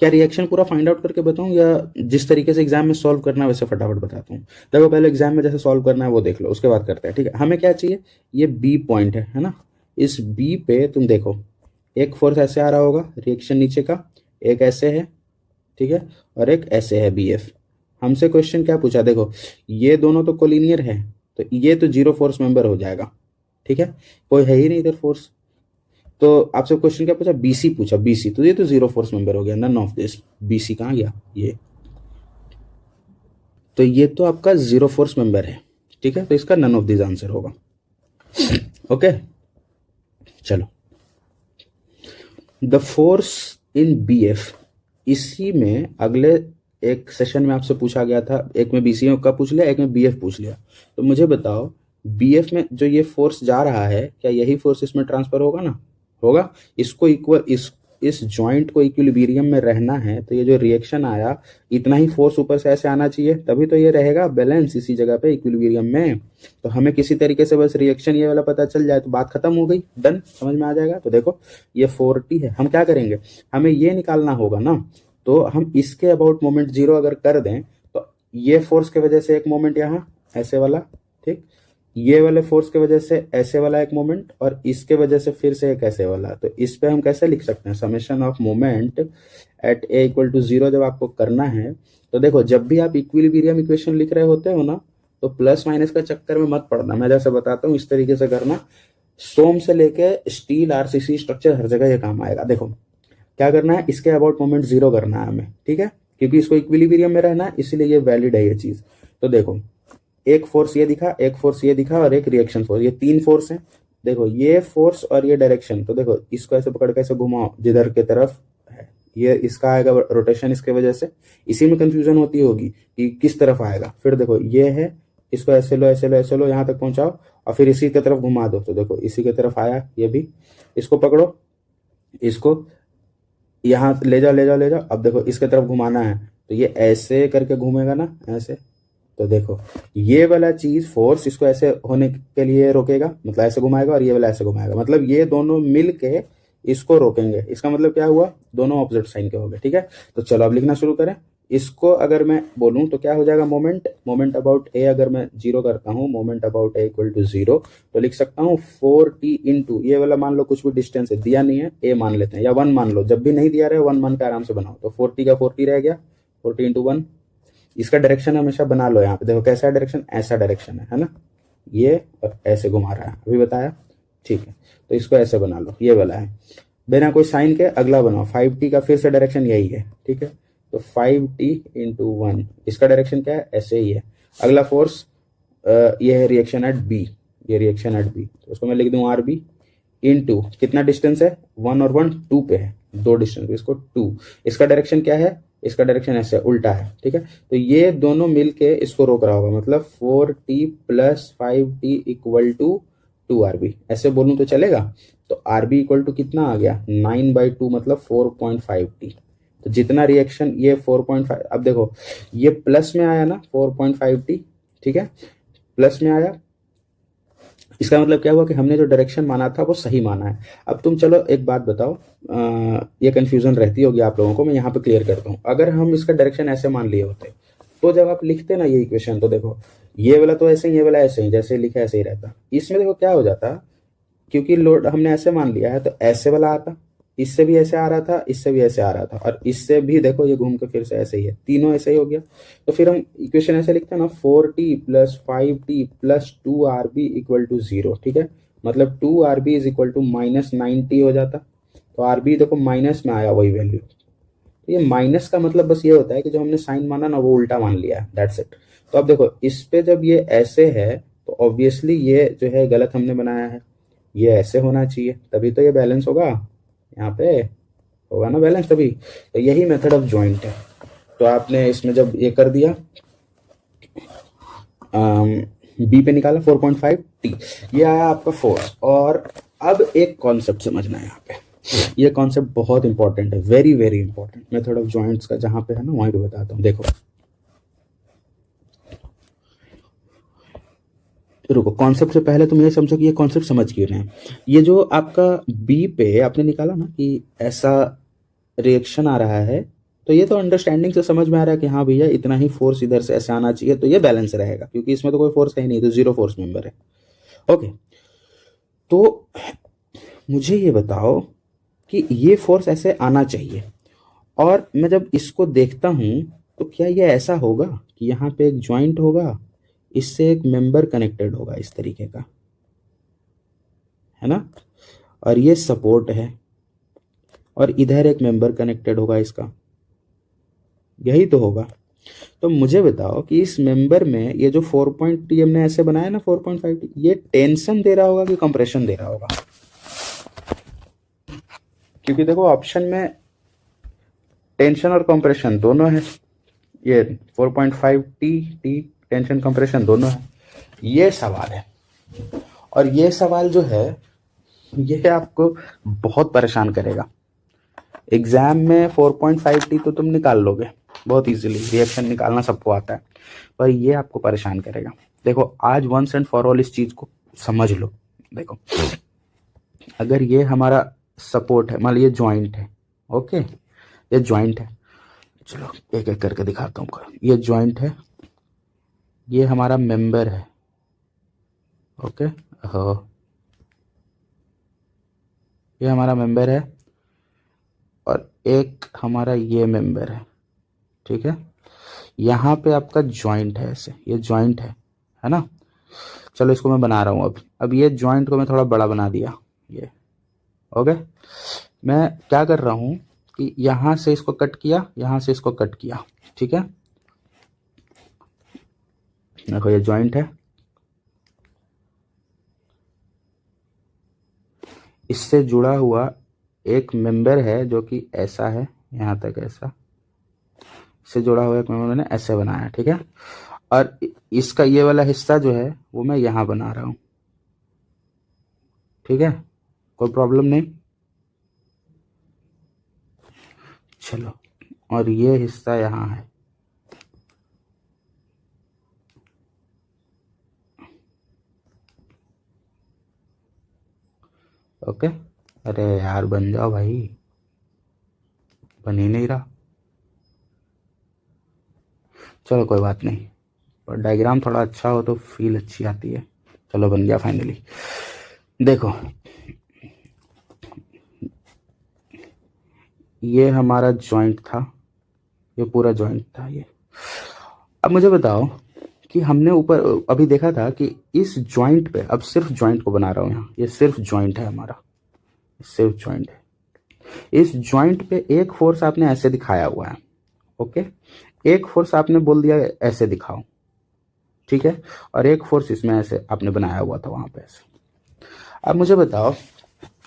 [SPEAKER 1] क्या रिएक्शन पूरा फाइंड आउट करके बताऊं या जिस तरीके से एग्जाम में सॉल्व करना है वैसे फटाफट बताता हूँ? देखो पहले एग्जाम में जैसे सॉल्व करना है वो देख लो, उसके बाद करते हैं, ठीक है? हमें क्या चाहिए, ये बी पॉइंट है ना? इस बी पे तुम देखो एक फोर्स ऐसे आ रहा होगा रिएक्शन नीचे का, एक ऐसे है, ठीक है, और एक ऐसे है बी एफ। हमसे क्वेश्चन क्या पूछा, देखो ये दोनों तो कोलिनियर है, तो ये तो जीरो फोर्स मेंबर हो जाएगा, ठीक है, कोई है ही नहीं इधर फोर्स। तो आपसे क्वेश्चन क्या पूछा, बीसी पूछा, बीसी तो ये तो जीरो फोर्स मेंबर हो गया, नन ऑफ दिस। बीसी कहाँ गया, ये तो ये तो आपका जीरो फोर्स मेंबर है, ठीक है, तो इसका नन ऑफ दिस आंसर होगा। ओके चलो, the force in B F, इसी में अगले एक सेशन में आपसे पूछा गया था, एक में बीसी का पूछ लिया, एक में बी एफ पूछ लिया। तो मुझे बताओ बी एफ में जो ये फोर्स जा रहा है, क्या यही फोर्स इसमें ट्रांसफर होगा ना? होगा। इसको इक्वल, इस जॉइंट को इक्विलिब्रियम में रहना है, तो ये जो रिएक्शन आया इतना ही फोर्स ऊपर से ऐसे आना चाहिए, तभी तो ये रहेगा बैलेंस इसी जगह पे इक्विलिब्रियम में। तो हमें किसी तरीके से बस रिएक्शन ये वाला पता चल जाए तो बात खत्म हो गई, डन, समझ में आ जाएगा। तो देखो ये 40 है, हम क्या करेंगे, हमें ये निकालना होगा ना, तो हम इसके अबाउट मोमेंट जीरो अगर कर दें तो ये फोर्स की वजह से एक मोमेंट यहाँ ऐसे वाला, ठीक, ये वाले फोर्स की वजह से ऐसे वाला एक मोमेंट, और इसके वजह से फिर से एक ऐसे वाला। तो इस पे हम कैसे लिख सकते हैं, summation of moment at A equal to zero जब आपको करना है। तो देखो जब भी आप इक्विलिब्रियम इक्वेशन लिख रहे होते हो ना, तो प्लस माइनस का चक्कर में मत पड़ना, मैं जैसे बताता हूँ इस तरीके से करना। सोम से लेके स्टील आरसीसी स्ट्रक्चर हर जगह ये काम आएगा। देखो क्या करना है, इसके अबाउट मोमेंट जीरो करना है हमें, ठीक है, क्योंकि इसको इक्विलिब्रियम में रहना है, इसीलिए ये वैलिड है ये चीज। तो देखो एक फोर्स ये दिखा, एक फोर्स ये दिखा, और एक रिएक्शन फोर्स, ये तीन फोर्स हैं। देखो ये फोर्स और ये डायरेक्शन, तो देखो इसको ऐसे पकड़ के ऐसे घुमाओ जिधर के तरफ है, ये इसका आएगा रोटेशन इसके वजह से। इसी में कंफ्यूजन होती होगी कि किस तरफ आएगा। फिर देखो ये है, इसको ऐसे लो ऐसे लो ऐसे लो, यहाँ तक पहुंचाओ, और फिर इसी की तरफ घुमा दो, तो देखो इसी की तरफ आया ये भी। इसको पकड़ो, इसको यहाँ ले जाओ ले जाओ ले जाओ, अब देखो इसके तरफ घुमाना है, तो ये ऐसे करके घूमेगा ना, ऐसे। तो देखो ये वाला चीज फोर्स इसको ऐसे होने के लिए रोकेगा, मतलब ऐसे घुमाएगा, और ये वाला ऐसे घुमाएगा, मतलब ये दोनों मिल के इसको रोकेंगे। इसका मतलब क्या हुआ, दोनों ऑपोजिट साइन के हो गए, ठीक है। तो चलो अब लिखना शुरू करें। इसको अगर मैं बोलूं तो क्या हो जाएगा, मोमेंट अबाउट ए अगर मैं जीरो करता हूं, moment about A equal to zero, तो लिख सकता हूं 4t इंटू ये वाला, मान लो कुछ भी डिस्टेंस है, दिया नहीं है, ए मान लेते हैं, या 1 मान लो, जब भी नहीं दिया रहे 1 मान के आराम से बनाओ। तो 40 का 40 रह गया, 40 इंटू 1। इसका डायरेक्शन हमेशा बना लो, यहाँ पे देखो कैसा डायरेक्शन, ऐसा डायरेक्शन है ना, ये और ऐसे घुमा रहा है, अभी बताया, ठीक है। तो इसको ऐसे बना लो, ये वाला है, बिना कोई साइन के अगला बनाओ। 5t का फिर से डायरेक्शन यही है, ठीक है। तो 5t इंटू 1, इसका डायरेक्शन क्या है, ऐसे ही है। अगला फोर्स ये है रिएक्शन एट बी, ये रिएक्शन एट बी, तो उसको मैं लिख दूं आर बी इंटू, कितना डिस्टेंस है, 1 और 1 2 पे है, दो डिस्टेंस, इसको 2। इसका डायरेक्शन क्या है, इसका डायरेक्शन ऐसे उल्टा है, ठीक है। तो ये दोनों मिलके इसको रोक रहा होगा, मतलब 4t plus 5t equal to 2rb, ऐसे बोलूं तो चलेगा। तो rb इक्वल टू कितना आ गया, 9/2, मतलब 4.5t। तो जितना रिएक्शन ये 4.5, अब देखो ये प्लस में आया ना 4.5t, ठीक है, प्लस में आया, इसका मतलब क्या हुआ कि हमने जो डायरेक्शन माना था वो सही माना है। अब तुम चलो एक बात बताओ, ये कंफ्यूजन रहती होगी आप लोगों को, मैं यहाँ पे क्लियर करता हूँ। अगर हम इसका डायरेक्शन ऐसे मान लिए होते, तो जब आप लिखते ना ये इक्वेशन, तो देखो ये वाला तो ऐसे ही, ये वाला ऐसे ही, जैसे लिखा ऐसे ही रहता। इसमें देखो क्या हो जाता, क्योंकि लोड हमने ऐसे मान लिया है, तो ऐसे वाला आता, इससे भी ऐसे आ रहा था, इससे भी ऐसे आ रहा था, और इससे भी देखो ये घूम के फिर से ऐसे ही है, तीनों ऐसे ही हो गया। तो फिर हम इक्वेशन ऐसे लिखते हैं ना, 4t plus 5t plus 2rb equal to 0, ठीक है। मतलब 2rb इज इक्वल टू -90 हो जाता। तो rb देखो माइनस में आया वही वैल्यू। तो ये माइनस का मतलब बस ये होता है कि जो हमने साइन माना ना वो उल्टा मान लिया, दैट्स इट। तो अब देखो इस पे जब ये ऐसे है, तो ऑब्वियसली ये जो है गलत हमने बनाया है, ये ऐसे होना चाहिए, तभी तो ये बैलेंस होगा, यहाँ पे होगा ना बैलेंस तभी। तो यही मेथड ऑफ जॉइंट है। तो आपने इसमें जब ये कर दिया, बी पे निकाला 4.5t, ये आया आपका फोर्स। और अब एक कॉन्सेप्ट समझना है यहाँ पे, ये कॉन्सेप्ट बहुत इंपॉर्टेंट है, very very important, method of joints का जहां पे है ना वहीं पे बताता हूँ। देखो रुको, कॉन्सेप्ट से पहले तुम ये समझो कि ये कॉन्सेप्ट समझ क्यों रहे हैं। ये जो आपका बी पे आपने निकाला ना कि ऐसा रिएक्शन आ रहा है, तो ये तो अंडरस्टैंडिंग से समझ में आ रहा है कि हाँ भैया इतना ही फोर्स इधर से ऐसे आना चाहिए, तो ये बैलेंस रहेगा, क्योंकि इसमें तो कोई फोर्स है ही नहीं, तो जीरो फोर्स मेंबर है। ओके, तो मुझे ये बताओ कि ये फोर्स ऐसे आना चाहिए, और मैं जब इसको देखता हूं तो क्या ये ऐसा होगा कि यहाँ पे एक जॉइंट होगा, इससे एक मेंबर कनेक्टेड होगा इस तरीके का, है ना, और ये सपोर्ट है, और इधर एक मेंबर कनेक्टेड होगा इसका, यही तो होगा। तो मुझे बताओ कि इस मेंबर में ये जो 4 हमने ऐसे बनाया ना 4.5, ये टेंशन दे रहा होगा कि कंप्रेशन दे रहा होगा? क्योंकि देखो ऑप्शन में टेंशन और कंप्रेशन दोनों है, ये 4.5 टी टेंशन कंप्रेशन दोनों है। ये सवाल है, और ये सवाल जो है ये आपको बहुत परेशान करेगा। एग्जाम में 4.5 टी तो तुम निकाल लोगे बहुत इजीली, रिएक्शन निकालना सबको आता है, पर ये आपको परेशान करेगा। देखो आज वंस एंड फॉर ऑल इस चीज को समझ लो। देखो अगर ये हमारा सपोर्ट है, मान लीजिए जॉइंट है, ओके, ये जॉइंट है, चलो एक एक करके दिखाता हूँ। ये जॉइंट है, ये हमारा मेंबर है, ओके, हाँ ये हमारा मेंबर है, और एक हमारा ये मेंबर है, ठीक है। यहाँ पे आपका जॉइंट है, ऐसे ये जॉइंट है ना। चलो इसको मैं बना रहा हूँ अब ये जॉइंट को मैं थोड़ा बड़ा बना दिया, ये ओके। मैं क्या कर रहा हूँ कि यहाँ से इसको कट किया, यहाँ से इसको कट किया, ठीक है। देखो ये जॉइंट है, इससे जुड़ा हुआ एक मेंबर है जो कि ऐसा है, यहाँ तक ऐसा, इससे जुड़ा हुआ एक मेंबर मैंने ऐसे बनाया, ठीक है। और इसका ये वाला हिस्सा जो है वो मैं यहाँ बना रहा हूँ, ठीक है, कोई प्रॉब्लम नहीं। चलो, और ये हिस्सा यहाँ है, ओके। अरे यार बन जाओ भाई, बन ही नहीं रहा। चलो कोई बात नहीं, पर डायग्राम थोड़ा अच्छा हो तो फील अच्छी आती है। चलो बन गया फाइनली। देखो ये हमारा जॉइंट था, ये पूरा जॉइंट था ये। अब मुझे बताओ कि हमने ऊपर अभी देखा था कि इस जॉइंट पे, अब सिर्फ जॉइंट को बना रहा हूँ यहाँ, ये सिर्फ जॉइंट है हमारा, सिर्फ जॉइंट है। इस जॉइंट पे एक फोर्स आपने ऐसे दिखाया हुआ है, ओके, एक फोर्स आपने बोल दिया ऐसे दिखाओ, ठीक है, और एक फोर्स इसमें ऐसे आपने बनाया हुआ था वहां पे ऐसे। अब मुझे बताओ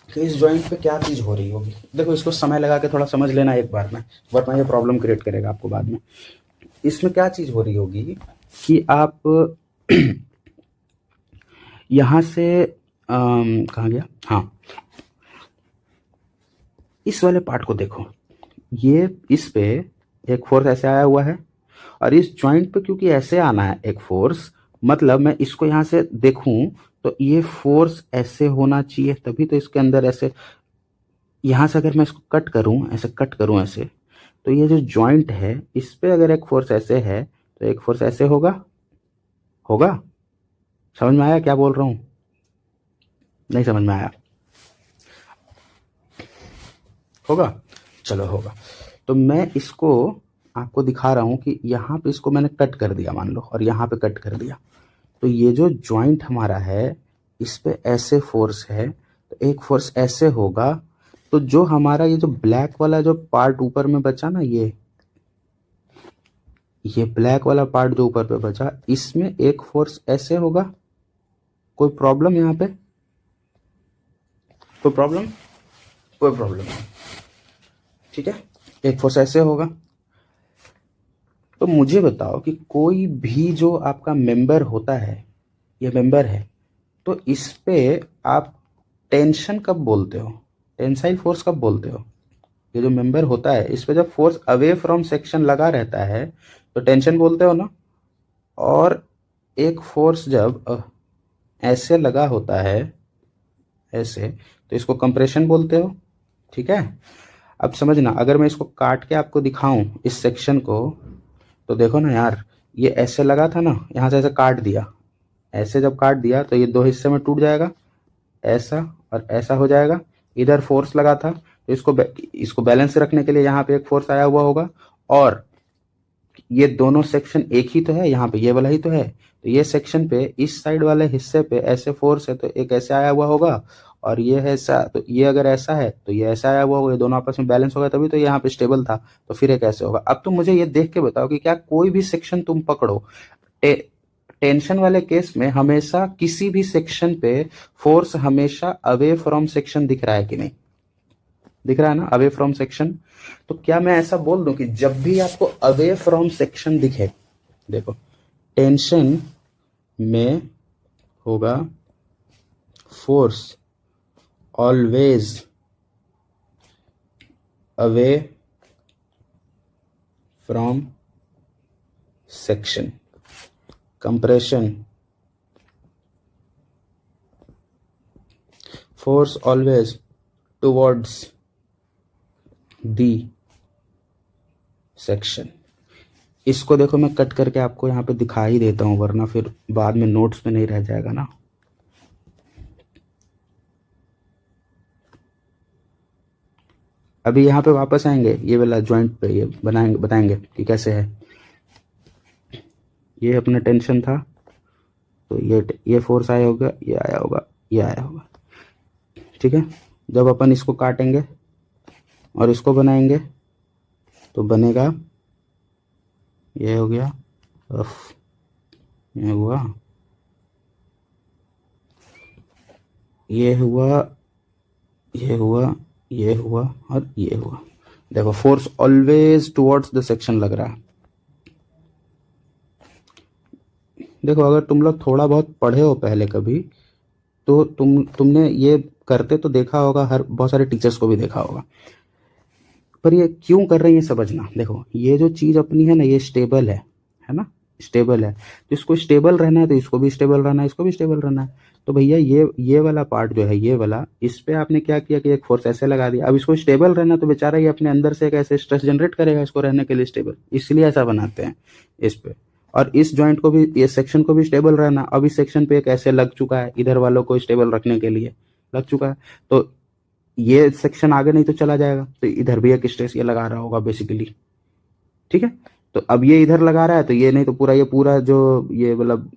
[SPEAKER 1] कि इस जॉइंट पे क्या चीज हो रही होगी। देखो इसको समय लगा के थोड़ा समझ लेना एक बार में, वरना ये प्रॉब्लम क्रिएट करेगा आपको बाद में। इसमें क्या चीज हो रही होगी कि आप यहां से कहाँ गया, हाँ, इस वाले पार्ट को देखो, ये इस पे एक फोर्स ऐसे आया हुआ है, और इस जॉइंट पे क्योंकि ऐसे आना है एक फोर्स, मतलब मैं इसको यहां से देखूं तो ये फोर्स ऐसे होना चाहिए, तभी तो इसके अंदर ऐसे, यहां से अगर मैं इसको कट करूं, ऐसे कट करूं ऐसे, तो ये जो जॉइंट है इस पे अगर एक फोर्स ऐसे है तो एक फोर्स ऐसे होगा, होगा। समझ में आया क्या बोल रहा हूं? नहीं समझ में आया? होगा, चलो होगा। तो मैं इसको आपको दिखा रहा हूं कि यहाँ पे इसको मैंने कट कर दिया मान लो, और यहाँ पे कट कर दिया, तो ये जो जॉइंट हमारा है इस पे ऐसे फोर्स है, तो एक फोर्स ऐसे होगा, तो जो हमारा ये जो ब्लैक वाला जो पार्ट ऊपर में बचा ना, ये ब्लैक वाला पार्ट जो ऊपर पे बचा, इसमें एक फोर्स ऐसे होगा। कोई प्रॉब्लम यहाँ पे? कोई प्रॉब्लम? कोई प्रॉब्लम नहीं, ठीक है, एक फोर्स ऐसे होगा। तो मुझे बताओ कि कोई भी जो आपका मेंबर होता है, ये मेंबर है, तो इस पे आप टेंशन कब बोलते हो, टेंसाइल फोर्स कब बोलते हो? ये जो मेंबर होता है इस पे जब फोर्स अवे फ्रॉम सेक्शन लगा रहता है तो टेंशन बोलते हो ना, और एक फोर्स जब ऐसे लगा होता है ऐसे, तो इसको कंप्रेशन बोलते हो, ठीक है। अब समझना, अगर मैं इसको काट के आपको दिखाऊं इस सेक्शन को, तो देखो ना यार, ये ऐसे लगा था ना, यहाँ से ऐसे काट दिया, ऐसे जब काट दिया तो ये दो हिस्से में टूट जाएगा, ऐसा और ऐसा हो जाएगा। इधर फोर्स लगा था, तो इसको बैलेंस रखने के लिए यहाँ पे एक फोर्स आया हुआ होगा, और ये दोनों सेक्शन एक ही तो है, यहाँ पे ये वाला ही तो है, तो ये सेक्शन पे इस साइड वाले हिस्से पे ऐसे फोर्स है, तो एक ऐसे आया हुआ होगा, और ये है ऐसा, तो ये अगर ऐसा है तो ये ऐसा आया हुआ होगा, ये दोनों आपस में बैलेंस होगा, तभी तो यहाँ पे स्टेबल था, तो फिर एक ऐसे होगा। अब तुम मुझे ये देख के बताओ कि क्या कोई भी सेक्शन तुम पकड़ो, टेंशन वाले केस में हमेशा किसी भी सेक्शन पे फोर्स हमेशा अवे फ्रॉम सेक्शन दिख रहा है कि नहीं? दिख रहा है ना, अवे फ्रॉम सेक्शन। तो क्या मैं ऐसा बोल दूं कि जब भी आपको अवे फ्रॉम सेक्शन दिखे, देखो टेंशन में होगा force always away from section, compression force always towards the section. इसको देखो मैं कट करके आपको यहाँ पे दिखा ही देता हूँ, वरना फिर बाद में नोट्स में नहीं रह जाएगा ना। अभी यहाँ पे वापस आएंगे, ये वाला जॉइंट पे ये बताएंगे कि कैसे है। ये अपना टेंशन था, तो ये फोर्स आया होगा, ये आया होगा, ये आया होगा, ठीक है। जब अपन इसको काटेंगे और इसको बनाएंगे तो बनेगा, ये हो गया, ये हुआ, ये हुआ, ये हुआ, ये हुआ और ये हुआ। देखो force always towards the section लग रहा है। देखो अगर तुम लोग थोड़ा बहुत पढ़े हो पहले कभी, तो तुमने ये करते तो देखा होगा, हर बहुत सारे टीचर्स को भी देखा होगा। पर ये क्यों कर रहे हैं ये समझना। देखो ये जो चीज अपनी है ना, ये स्टेबल है ना, स्टेबल है, तो इसको स्टेबल रहना है, तो इसको भी स्टेबल रहना है, इसको भी स्टेबल रहना है। तो भैया ये वाला पार्ट जो है, ये वाला, इस पे आपने क्या किया कि एक फोर्स ऐसे लगा दिया। अब इसको स्टेबल रहना, तो बेचारा ये अपने अंदर से एक ऐसे स्ट्रेस जनरेट करेगा इसको रहने के लिए स्टेबल, इसलिए ऐसा बनाते हैं इस पे। और इस जॉइंट को भी, ये सेक्शन को भी स्टेबल रहना। अब इस सेक्शन पे एक ऐसे लग चुका है, इधर वालों को स्टेबल रखने के लिए लग चुका है, तो ये सेक्शन आगे नहीं तो चला जाएगा, तो इधर भी एक स्ट्रेस ये लगा रहा होगा बेसिकली, ठीक है। तो अब ये इधर लगा रहा है, तो ये नहीं तो पूरा जो ये मतलब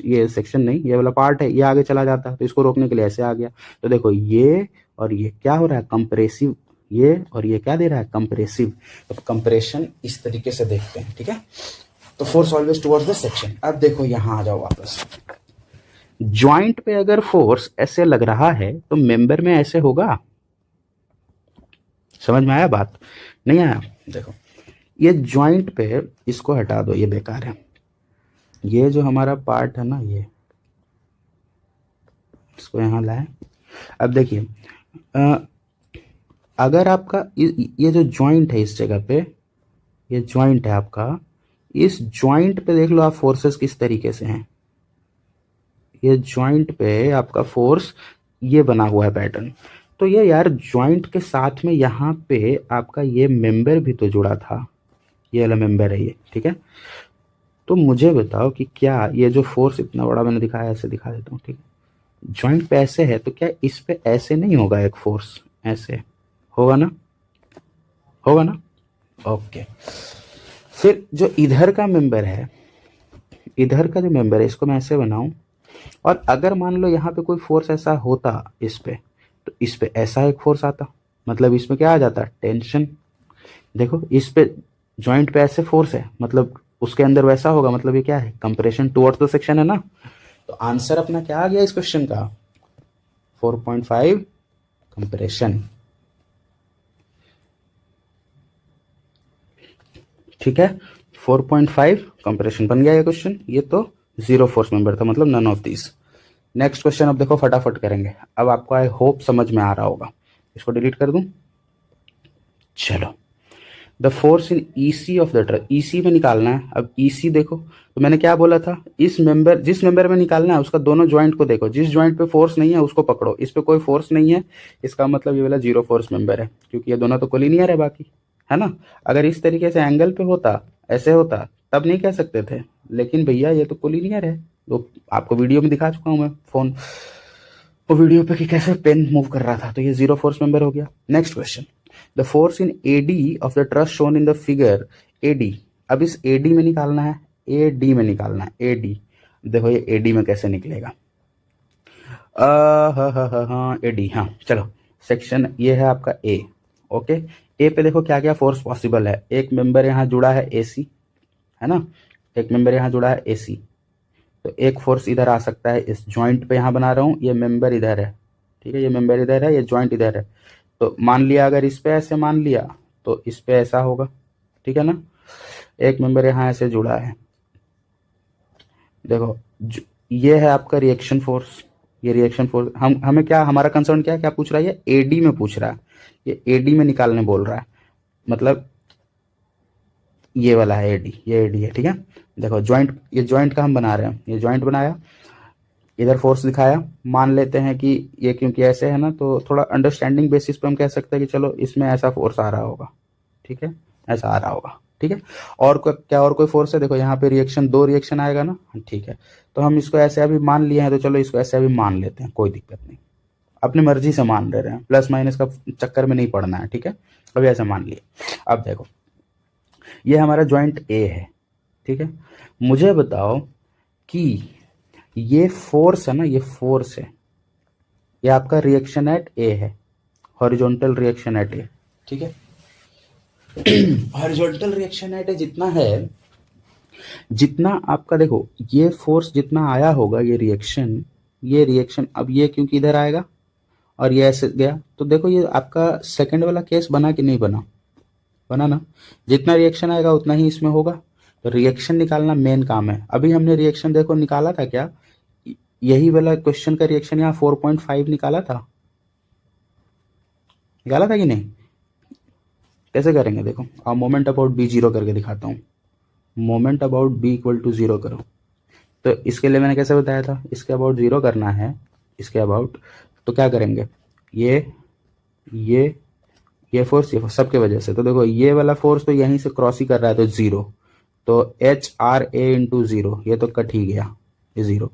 [SPEAKER 1] ये सेक्शन नहीं, ये वाला पार्ट है, ये आगे चला जाता है, तो इसको रोकने के लिए ऐसे आ गया। तो देखो ये और ये क्या हो रहा है, कंप्रेसिव, ये और ये क्या दे रहा है, कंप्रेसिव। तो कंप्रेशन इस तरीके से देखते हैं, ठीक है। तो force always towards the section. अब देखो यहां आ जाओ वापस, ज्वाइंट पे अगर फोर्स ऐसे लग रहा है तो मेंबर में ऐसे होगा। समझ में आया बात? नहीं आया? देखो ये ज्वाइंट पे, इसको हटा दो, ये बेकार है। ये जो हमारा पार्ट है ना, ये इसको यहां लाए। अब देखिए अगर आपका ये जो ज्वाइंट है इस जगह पे, ये ज्वाइंट है आपका, इस ज्वाइंट पे देख लो आप फोर्सेस किस तरीके से हैं। ये ज्वाइंट पे आपका फोर्स ये बना हुआ है पैटर्न। तो ये यार ज्वाइंट के साथ में यहाँ पे आपका ये मेंबर भी तो जुड़ा था, ये वाला मेंबर है ये, ठीक है। तो मुझे बताओ कि क्या ये जो फोर्स इतना बड़ा मैंने दिखाया, ऐसे दिखा देता हूँ, ठीक है। ज्वाइंट पे ऐसे है, तो क्या इस पे ऐसे नहीं होगा एक फोर्स, ऐसे होगा ना, होगा ना। ओके, फिर जो इधर का मेंबर है, इधर का जो मेंबर है, इसको मैं ऐसे बनाऊं, और अगर मान लो यहाँ पे कोई फोर्स ऐसा होता इस पे, तो इस पे ऐसा एक फोर्स आता, मतलब इसमें क्या आ जाता, टेंशन। देखो इस पे जॉइंट पे ऐसे फोर्स है, मतलब उसके अंदर वैसा होगा, मतलब ये क्या है, कंप्रेशन टुवर्ड्स द सेक्शन है ना। तो आंसर अपना क्या आ गया इस क्वेश्चन का, 4.5 कंप्रेशन, ठीक है। 4.5 कंप्रेशन बन गया ये क्वेश्चन। ये तो जीरो फोर्स मेंबर था, मतलब none of this. Next question अब देखो फटाफट करेंगे। अब आपको आई होप समझ में आ रहा होगा। इसको डिलीट कर दूं, चलो the force in EC of the truss, EC में निकालना है। अब ईसी देखो, तो मैंने क्या बोला था, इस मेंबर, जिस मेंबर में निकालना है उसका दोनों ज्वाइंट को देखो, जिस ज्वाइंट पे फोर्स नहीं है उसको पकड़ो, इस पे कोई फोर्स नहीं है, इसका मतलब ये वाला जीरो फोर्स मेंबर है, क्योंकि ये दोनों तो कोलिनियर है बाकी, है ना। अगर इस तरीके से एंगल पे होता, ऐसे होता, तब नहीं कह सकते थे, लेकिन भैया ये तो कोलिनियर है, तो आपको वीडियो में दिखा चुका हूं मैं फोन वो वीडियो पे कि कैसे पेन मूव कर रहा था, तो ये जीरो फोर्स मेंबर हो गया। Next question, the force in A D of the truss shown in the figure A D. अब इस एडी में निकालना है, एडी में निकालना है, एडी। देखो ये एडी में कैसे निकलेगा, हाँ एडी, हाँ चलो, सेक्शन ये है आपका ए, ओके। ए पे देखो क्या क्या फोर्स पॉसिबल है, एक मेंबर यहाँ जुड़ा है एसी, है ना, एक मेंबर यहाँ जुड़ा है एसी, तो एक फोर्स इधर आ सकता है, इस जॉइंट पे यहाँ बना रहा हूँ, ये मेंबर इधर है, ठीक है, ये मेंबर इधर है, ये जॉइंट इधर है, तो मान लिया अगर इस पे ऐसे मान लिया तो इस पे ऐसा होगा, ठीक है ना। एक मेंबर यहाँ ऐसे जुड़ा है, देखो ये है आपका रिएक्शन फोर्स, ये रिएक्शन फोर्स, हमें क्या, हमारा कंसर्न क्या है, क्या पूछ रहा है, ये एडी में पूछ रहा है, ये एडी में निकालने बोल रहा है, मतलब ये वाला है एडी, ये एडी है, ठीक है। देखो जॉइंट, ये जॉइंट का हम बना रहे हैं, ये जॉइंट बनाया, इधर फोर्स दिखाया, मान लेते हैं कि ये क्योंकि ऐसे है ना, तो थोड़ा अंडरस्टैंडिंग बेसिस पे हम कह सकते हैं कि चलो इसमें ऐसा फोर्स आ रहा होगा, ठीक है, ऐसा आ रहा होगा, ठीक है। और क्या और कोई फोर्स है, देखो यहाँ पे रिएक्शन, दो रिएक्शन आएगा ना, ठीक है, तो हम इसको ऐसे अभी मान लिए हैं, तो चलो इसको ऐसे अभी मान लेते हैं, कोई दिक्कत नहीं, अपनी मर्जी से मान ले रहे हैं, प्लस माइनस का चक्कर में नहीं पड़ना है, ठीक है, अभी ऐसे मान लिए। अब देखो ये हमारा जॉइंट ए है, ठीक है, मुझे बताओ कि ये फोर्स है ना, ये फोर्स है, ये आपका रिएक्शन एट ए है, हॉरिजॉन्टल रिएक्शन एट ए, ठीक है। हॉरिजॉन्टल रिएक्शन एट ए जितना है, जितना आपका देखो ये फोर्स जितना आया होगा, ये रिएक्शन अब ये क्योंकि इधर आएगा और ये ऐसे गया, तो देखो ये आपका सेकंड वाला केस बना कि नहीं बना, बना ना, जितना रिएक्शन आएगा उतना ही इसमें होगा, तो रिएक्शन निकालना मेन काम है। अभी हमने रिएक्शन देखो निकाला था क्या, यही वाला क्वेश्चन का रिएक्शन यहाँ 4.5 निकाला था, निकाला था कि नहीं, कैसे करेंगे देखो, अब मोमेंट अबाउट बी जीरो करके दिखाता हूँ, moment about B equal to zero करो, तो इसके लिए मैंने कैसे बताया था, इसके अबाउट जीरो करना है, इसके अबाउट, तो क्या करेंगे, ये फोर्स, ये सबके वजह से, तो देखो ये वाला फोर्स तो यहीं से क्रॉस ही कर रहा है, तो जीरो, तो H R A into zero, ये तो कट ही गया, ये जीरो,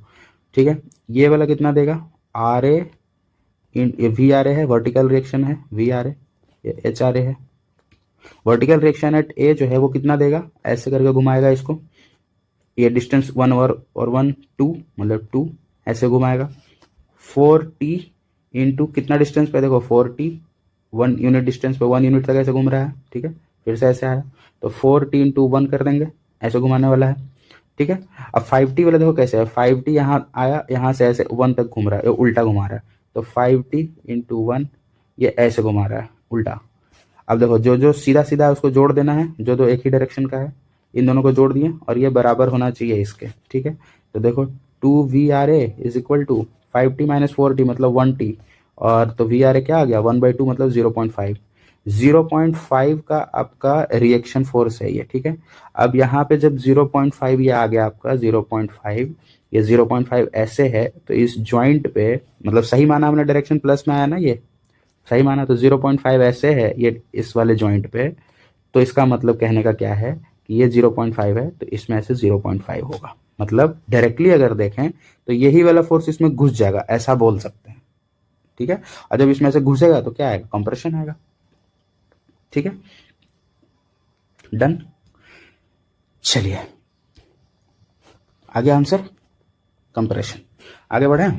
[SPEAKER 1] ठीक है। ये वाला कितना देगा, आर ए, ये वी आर ए है, वर्टिकल रिएक्शन है, वी आर ए, ये एच आर ए है, वर्टिकल रिएक्शन एट ए जो है वो कितना देगा, ऐसे करके घुमाएगा इसको, ये डिस्टेंस 1 और 1 2, मतलब 2, ऐसे घुमाएगा, 4t इंटू कितना डिस्टेंस पे, देखो 4t 1 यूनिट डिस्टेंस पे 1 यूनिट तक ऐसे घूम रहा है, ठीक है, फिर से ऐसे आया, तो 4t इंटू 1 कर देंगे, ऐसे घुमाने वाला है, ठीक है। अब 5t वाला देखो कैसे है, 5t यहाँ आया, यहाँ से ऐसे 1 तक घूम रहा है, उल्टा घुमा रहा है, तो 5t इंटू 1 ये ऐसे घुमा रहा है उल्टा। अब देखो जो जो सीधा सीधा है उसको जोड़ देना है, जो जो एक ही डायरेक्शन का है, इन दोनों को जोड़ दिए, और ये बराबर होना चाहिए इसके, ठीक है। तो देखो 2VRA is equal to 5t minus 4t मतलब 1t, और तो VRA क्या आ गया, 1/2 मतलब 0.5, 0.5 का आपका रिएक्शन फोर्स है ये, ठीक है। अब यहाँ पे जब 0.5 ये आ गया आपका 0.5, ये 0.5 ऐसे है, तो इस जॉइंट पे, मतलब सही माना हमने डायरेक्शन प्लस में आया ना, ये सही माना, तो 0.5 ऐसे है ये इस वाले जॉइंट पे, तो इसका मतलब कहने का क्या है कि ये 0.5 है, तो इसमें ऐसे 0.5 होगा, मतलब डायरेक्टली अगर देखें तो यही वाला फोर्स इसमें घुस जाएगा, ऐसा बोल सकते हैं, ठीक है। और जब इसमें से घुसेगा तो क्या आएगा, कंप्रेशन आएगा, ठीक है, डन। चलिए आगे आंसर, कंप्रेशन, आगे बढ़े।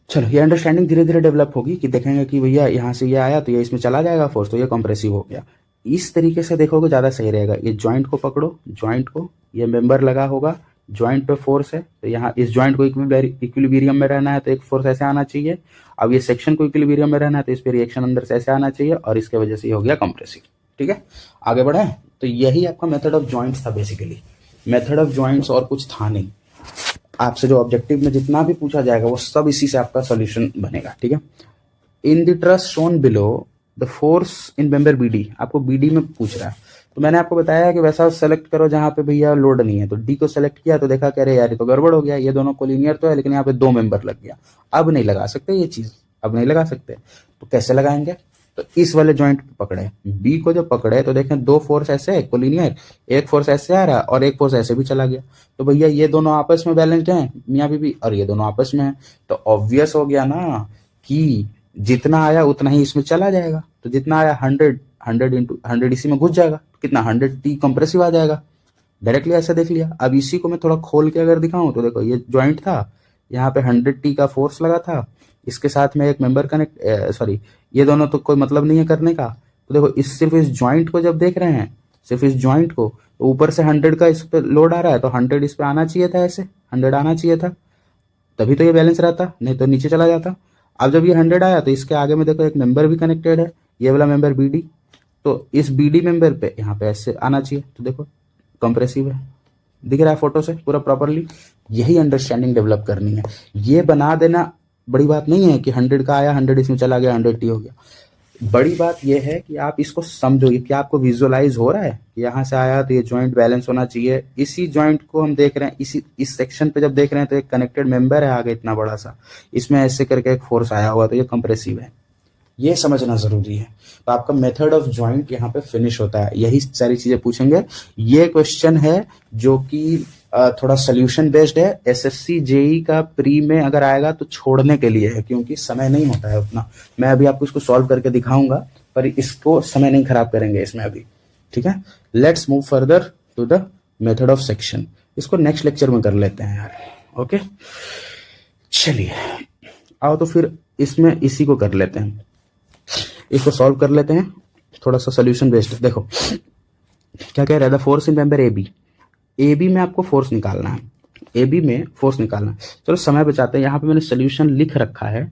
[SPEAKER 1] चलो ये अंडरस्टैंडिंग धीरे धीरे डेवलप होगी कि देखेंगे कि भैया यहाँ से ये आया तो ये इसमें चला जाएगा फोर्स, तो ये कंप्रेसिव हो गया, इस तरीके से देखोगे ज़्यादा सही रहेगा। ये जॉइंट को पकड़ो, जॉइंट को, ये मेंबर लगा होगा, जॉइंट पे फोर्स है, तो यहाँ इस जॉइंट को इक्विलिब्रियम में रहना है, तो एक फोर्स ऐसे आना चाहिए। अब ये सेक्शन को इक्विलिब्रियम में रहना है, तो इस पर रिएक्शन अंदर से ऐसे आना चाहिए, और इसके वजह से ये हो गया कंप्रेसिव, ठीक है। आगे बढ़े, तो यही आपका मेथड ऑफ जॉइंट्स था, बेसिकली मेथड ऑफ जॉइंट्स, और कुछ था नहीं। आपसे जो ऑब्जेक्टिव में जितना भी पूछा जाएगा वो सब इसी से आपका सॉल्यूशन बनेगा, ठीक है। In the truss shown below the force in member B D, आपको बीडी में पूछ रहा है, तो मैंने आपको बताया है कि वैसा सेलेक्ट करो जहां पे भैया लोड नहीं है, तो डी को सेलेक्ट किया तो देखा कह रहे यार ये तो गड़बड़ हो गया, ये दोनों कोलिनियर तो है लेकिन यहाँ पे 2 मेंबर लग गया, अब नहीं लगा सकते ये चीज, अब नहीं लगा सकते, तो कैसे लगाएंगे, तो इस वाले जॉइंट पकड़े, बी को जब पकड़े तो देखें 2 फोर्स ऐसे है कोलिनियर, एक फोर्स ऐसे आ रहा है और एक फोर्स ऐसे भी चला गया, तो भैया ये दोनों आपस में बैलेंस्ड हैं मियाँ बीबी, और ये दोनों आपस में है, तो ऑब्वियस हो गया ना कि जितना आया उतना ही इसमें चला जाएगा, तो जितना आया 100 इंटू 100 इसी में घुस जाएगा, कितना 100T कंप्रेसिव आ जाएगा, डायरेक्टली ऐसे देख लिया। अब इसी को मैं थोड़ा खोल के अगर दिखाऊं तो देखो ये जॉइंट था, यहाँ पे 100T का फोर्स लगा था, इसके साथ में एक मेंबर कनेक्ट, सॉरी ये दोनों तो कोई मतलब नहीं है करने का, तो देखो इस सिर्फ इस जॉइंट को जब देख रहे हैं, सिर्फ इस जॉइंट को, तो ऊपर से 100 का इस पे लोड आ रहा है, तो 100 इस पे आना चाहिए था, ऐसे 100 आना चाहिए था, तभी तो ये बैलेंस रहता, नहीं तो नीचे चला जाता। अब जब ये 100 आया तो इसके आगे में देखो एक मेंबर भी कनेक्टेड है, ये वाला मेंबर बीडी, तो इस बीडी मेंबर पे यहाँ पे ऐसे आना चाहिए, तो देखो कंप्रेसिव है, दिख रहा है फोटो से पूरा प्रॉपरली। यही अंडरस्टैंडिंग डेवलप करनी है, ये बना देना बड़ी बात नहीं है कि 100 का आया 100 इसमें चला गया 100T हो गया, बड़ी बात यह है कि आप इसको समझोगे, क्या आपको विजुअलाइज हो रहा है कि यहाँ से आया तो ये जॉइंट बैलेंस होना चाहिए, इसी जॉइंट को हम देख रहे हैं, इस सेक्शन पे जब देख रहे हैं तो एक कनेक्टेड मेंबर है आगे इतना बड़ा सा, इसमें ऐसे करके एक फोर्स आया हुआ, तो ये कंप्रेसिव है, ये समझना जरूरी है। तो आपका मेथड ऑफ जॉइंट यहाँ पे फिनिश होता है, यही सारी चीजें पूछेंगे। ये क्वेश्चन है जो कि थोड़ा सोल्यूशन बेस्ड है, एसएससी जेई का प्री में अगर आएगा तो छोड़ने के लिए है, क्योंकि समय नहीं होता है उतना, मैं अभी आपको इसको सॉल्व करके दिखाऊंगा, पर इसको समय नहीं खराब करेंगे इसमें अभी, ठीक है। Let's move further to the method of section, इसको नेक्स्ट लेक्चर में कर लेते हैं यार, ओके। चलिए आओ तो फिर इसमें इसी को कर लेते हैं, इसको सॉल्व कर लेते हैं, थोड़ा सा सोल्यूशन बेस्ड। देखो क्या कह रहा है, the force in member A B में आपको फोर्स निकालना है, ए बी में फोर्स निकालना है। चलो समय बचाते हैं, यहाँ पे मैंने सोल्यूशन लिख रखा है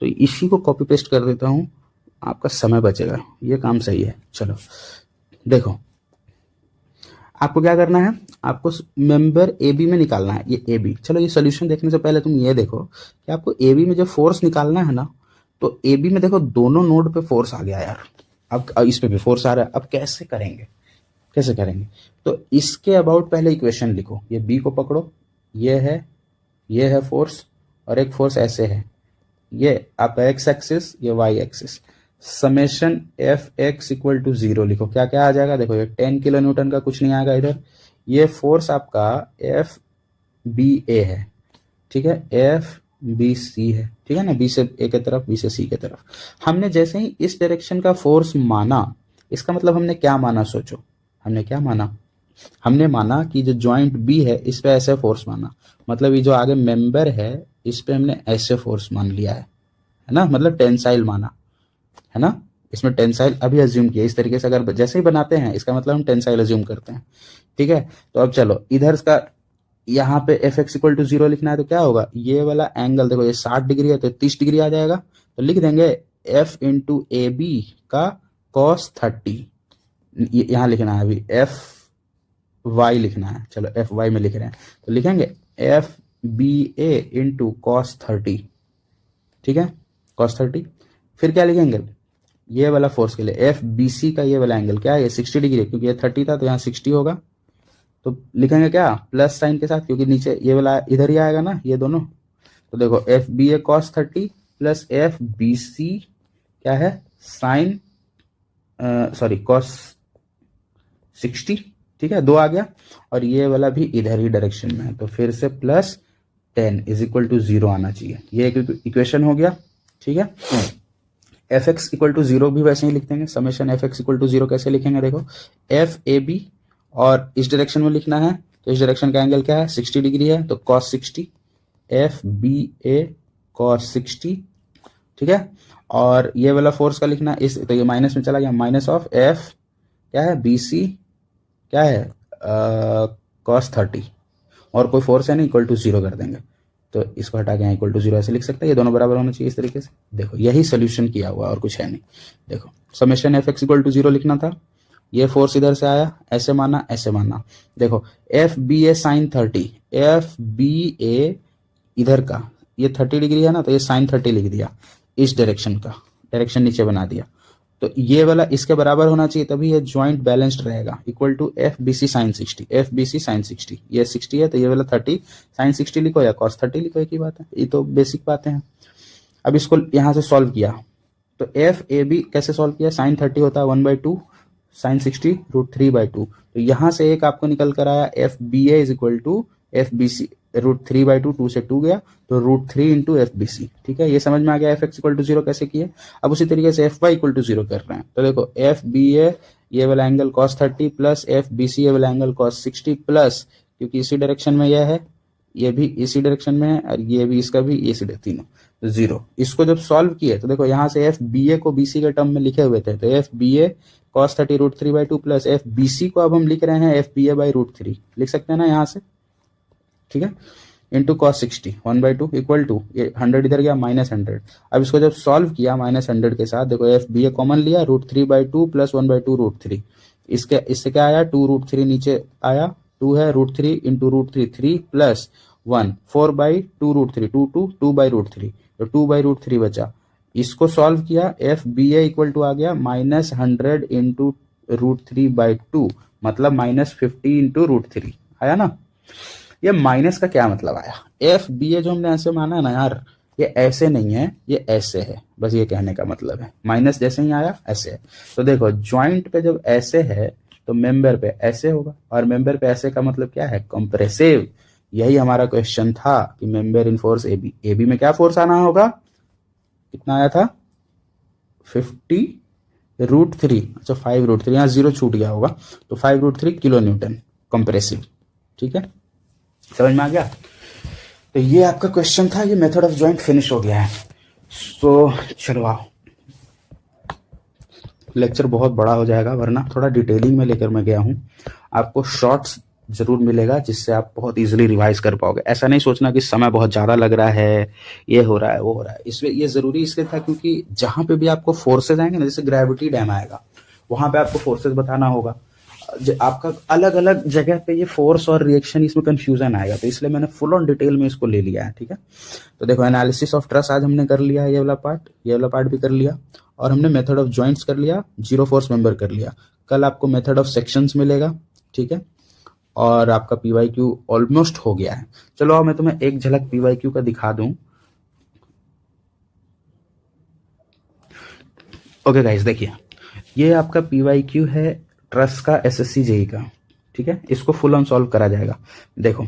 [SPEAKER 1] तो इसी को कॉपी पेस्ट कर देता हूँ, आपका समय बचेगा, ये काम सही है। चलो देखो आपको क्या करना है, आपको मेंबर ए बी में निकालना है, ये ए बी। चलो ये सोल्यूशन देखने से पहले तुम ये देखो कि आपको ए बी में जब फोर्स निकालना है ना, तो ए बी में देखो दोनों नोड पे फोर्स आ गया यार, अब इस पे भी फोर्स आ रहा है, अब कैसे करेंगे, कैसे करेंगे, तो इसके अबाउट पहले इक्वेशन लिखो, ये बी को पकड़ो, ये है फोर्स, और एक फोर्स ऐसे है, ये आपका एक्स एक्सिस, ये Y axis, summation F X equal to 0 लिखो, क्या क्या आ जाएगा, देखो ये 10 किलो न्यूटन का कुछ नहीं आएगा इधर, ये फोर्स आपका एफ बी ए है, ठीक है, एफ बी सी है, ठीक है ना, बी से ए की तरफ, बी से सी की तरफ। हमने जैसे ही इस डायरेक्शन का फोर्स माना, इसका मतलब हमने क्या माना, सोचो हमने क्या माना, हमने माना कि जो जॉइंट बी है इस पे ऐसे फोर्स माना, मतलब ये जो आगे मेंबर है इस पे हमने ऐसे फोर्स मान लिया है ना, मतलब टेंसाइल माना है ना, इसमें टेंसाइल अभी अज्यूम किया, इस तरीके से अगर जैसे ही बनाते हैं इसका मतलब हम टेंसाइल अज्यूम करते हैं, ठीक है। तो अब चलो इधर का यहाँ पे एफ एक्स इक्वल टू 0 लिखना है, तो क्या होगा, ये वाला एंगल देखो ये 60 डिग्री है तो 30 डिग्री आ जाएगा, तो लिख देंगे एफ इंटू ए बी का कॉस 30, यहाँ लिखना है अभी एफ वाई लिखना है, चलो एफ वाई में लिख रहे हैं, तो लिखेंगे एफ बी ए इंटू कॉस 30, ठीक है, कॉस 30। फिर क्या लिखेंगे, ये वाला फोर्स के लिए एफ बी सी का ये वाला एंगल क्या है, ये 60 डिग्री है, क्योंकि ये 30 था तो यहाँ 60 होगा, तो लिखेंगे क्या प्लस साइन के साथ, क्योंकि नीचे ये वाला इधर ही आएगा ना ये दोनों, तो देखो F B A cos 30 plus F B C क्या है साइन सॉरी कॉस 60, ठीक है, 2 आ गया, और ये वाला भी इधर ही डायरेक्शन में है, तो फिर से प्लस 10 इज इक्वल टू 0 आना चाहिए, ये एक इक्वेशन हो गया, ठीक है। एफ एक्स इक्वल टू 0 भी वैसे ही लिख देंगे, summation F X equal to 0 कैसे लिखेंगे, देखो एफ ए बी, और इस डायरेक्शन में लिखना है तो इस डायरेक्शन का एंगल क्या है 60 डिग्री है, तो cos 60 F B A cos 60, ठीक है। और ये वाला फोर्स का लिखना है इस, तो ये माइनस में चला गया, माइनस ऑफ एफ क्या है बी सी क्या है कॉस 30, और कोई फोर्स है नहीं, इक्वल टू 0 कर देंगे, तो इसको हटा के यहाँ इक्वल टू 0 ऐसे लिख सकते हैं, ये दोनों बराबर होना चाहिए इस तरीके से। देखो यही सोल्यूशन किया हुआ और कुछ है नहीं, देखो summation F X equal to 0 लिखना था, ये फोर्स इधर से आया, ऐसे माना ऐसे माना, देखो एफ बी ए साइन 30, एफ बी ए इधर का ये 30 डिग्री है ना, तो ये साइन 30 लिख दिया, इस डायरेक्शन का डायरेक्शन नीचे बना दिया, तो ये वाला इसके बराबर होना चाहिए, तभी ये ज्वाइंट बैलेंस्ड रहेगा। Equal to F B C sine 60, F B C sine 60, ये 60 है तो ये वाला 30 साइन 60 लिखो या कॉस 30 लिखो, एक ही बात है, ये तो बेसिक बातें हैं। अब इसको यहाँ से सॉल्व किया तो एफ ए बी कैसे सॉल्व किया, साइन 30 होता है 1/2 साइन 60 √3/2, तो यहाँ से एक आपको निकल कर आया F B A is equal to F B C √3/2, 2 से 2 गया तो √3 इंटू एफ बी सी। ठीक है, ये समझ में आ गया एफ एक्स इक्वल टू 0 कैसे किए। अब उसी तरीके से एफ वाई इक्वल टू 0 कर रहे हैं, तो देखो एफ बी ए ये वाला angle cos 30 plus F B C ये वाला एंगल cos 60 प्लस, क्योंकि इसी डायरेक्शन में यह है, ये भी इसी डायरेक्शन में है और ये भी इसका भी इसी तीनों, तो 0। इसको जब सॉल्व किए तो देखो यहाँ से एफ बी ए को बी सी के टर्म में लिखे हुए थे, तो F B A cos 30 √3/2 plus F B C को अब हम लिख रहे हैं एफ बी ए बाई √3, लिख सकते हैं ना यहाँ से, ठीक है, इंटू cos 60 1/2 इक्वल टू, ये 100 इधर गया -100। अब इसको जब सॉल्व किया -100 के साथ, देखो एफ बी ए कॉमन लिया √3/2 प्लस 1/2 √3, इससे क्या आया 2 √3 नीचे आया, 2 है √3 इंटू √3 3 प्लस 1 4/2 √3 2/√3, तो 2/√3 बचा। इसको सॉल्व किया F B A equal to आ गया -100 इंटू √3/2, मतलब -50 इंटू √3 आया ना। ये माइनस का क्या मतलब आया, एफ बी ए जो हमने ऐसे माना है ना यार, ये ऐसे नहीं है, ये ऐसे है, बस ये कहने का मतलब है, माइनस जैसे ही आया ऐसे है। तो देखो ज्वाइंट पे जब ऐसे है तो मेंबर पे ऐसे होगा, और मेंबर पे ऐसे का मतलब क्या है, कंप्रेसिव। यही हमारा क्वेश्चन था कि member in force A B, A B में क्या फोर्स आना होगा, कितना आया था 50 √3, अच्छा 5 √3, यहाँ 0 छूट गया होगा, तो 5 √3 किलो न्यूटन कंप्रेसिव। ठीक है, समझ में आ गया। तो ये आपका क्वेश्चन था, ये मेथड ऑफ ज्वाइंट फिनिश हो गया है। तो चलो आओ, लेक्चर बहुत बड़ा हो जाएगा, वरना थोड़ा डिटेलिंग में लेकर मैं गया हूं। आपको शॉर्ट्स जरूर मिलेगा जिससे आप बहुत इजीली रिवाइज कर पाओगे। ऐसा नहीं सोचना कि समय बहुत ज्यादा लग रहा है, ये हो रहा है वो हो रहा है। इसमें ये जरूरी इसलिए था क्योंकि जहां पे भी आपको फोर्सेज आएंगे ना, जैसे ग्रेविटी डैम आएगा, वहां पे आपको फोर्सेज बताना होगा। आपका अलग अलग जगह पे ये फोर्स और रिएक्शन, इसमें कंफ्यूजन आएगा, तो इसलिए मैंने फुल ऑन डिटेल में इसको ले लिया है। ठीक है, तो देखो एनालिसिस ऑफ ट्रस आज हमने कर लिया है, ये वाला पार्ट भी कर लिया, और हमने मेथड ऑफ जॉइंट्स कर लिया, जीरो फोर्स मेंबर कर लिया। कल आपको मेथड ऑफ सेक्शंस मिलेगा, ठीक है, और आपका PYQ ऑलमोस्ट हो गया है। चलो अब मैं तुम्हें एक झलक PYQ का दिखा दूं। ओके गाइस, देखिए ये आपका PYQ है ट्रस का, SSC JEE का। ठीक है, इसको फुल ऑन सॉल्व करा जाएगा। देखो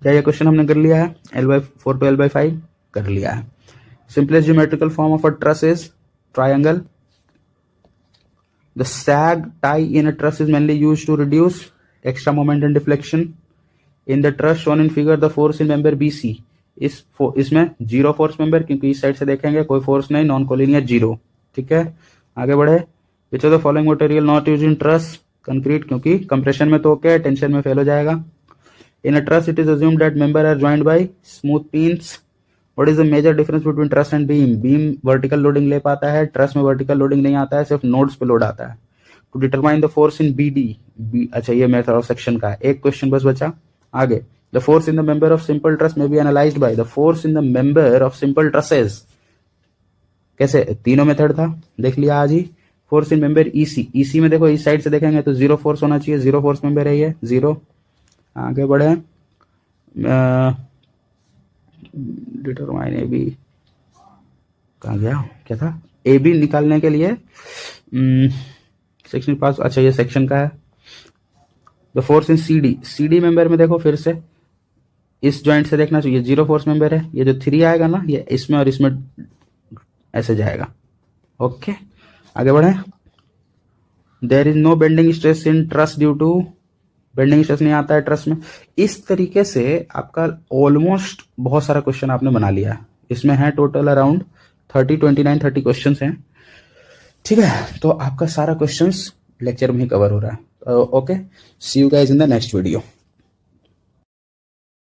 [SPEAKER 1] क्या ये क्वेश्चन हमने कर लिया है, L/4 to L/5 कर लिया है। Simplest geometrical form of a truss is triangle. The sag tie in a truss is mainly used to reduce extra moment and deflection. In the truss shown in figure, the force in member BC इसमें zero force member, क्योंकि इस side से देखेंगे कोई force नहीं, non collinear zero. ठीक है, आगे बढ़े। Which of the following material not use in truss, concrete, क्योंकि कंप्रेशन में तो ओके, टेंशन में फेल हो जाएगा। In a truss it is assumed that member are joined by smooth pins. What is the major difference between truss and beam? Beam vertical loading ले पाता है, truss में vertical loading नहीं आता है, सिर्फ नोड्स पे लोड आता है। To determine the force in BD, अच्छा ये मेथड ऑफ सेक्शन का है। एक क्वेश्चन बस बचा आगे। The force in the member of simple truss may be analyzed by the force in the member of simple trusses। कैसे, तीनों मेथड था, देख लिया आज ही। Force in member EC, EC में देखो इस साइड से देखेंगे तो जीरो फोर्स होना चाहिए, जीरो फोर्स मेंबर है ये, जीरो। आगे बढ़े, डिटरमाइन AB कहाँ गया, क्या था, AB निकालने के लिए सेक्शन पास, अच्छा ये सेक्शन का है। The force in CD member में देखो फिर से इस जॉइंट से देखना चाहिए, जीरो फोर्स मेंबर है, ये जो 3 आएगा ना ये इसमें और इसमें ऐसे जाएगा। ओके, आगे बढ़े। There is no bending stress in truss due to, bending stress नहीं आता है ट्रस में। इस तरीके से आपका ऑलमोस्ट बहुत सारा क्वेश्चन आपने बना लिया है। इसमें है टोटल अराउंड 30 क्वेश्चंस हैं। ठीक है, तो आपका सारा क्वेश्चंस लेक्चर में ही कवर हो रहा है। Okay, see you guys in the next video.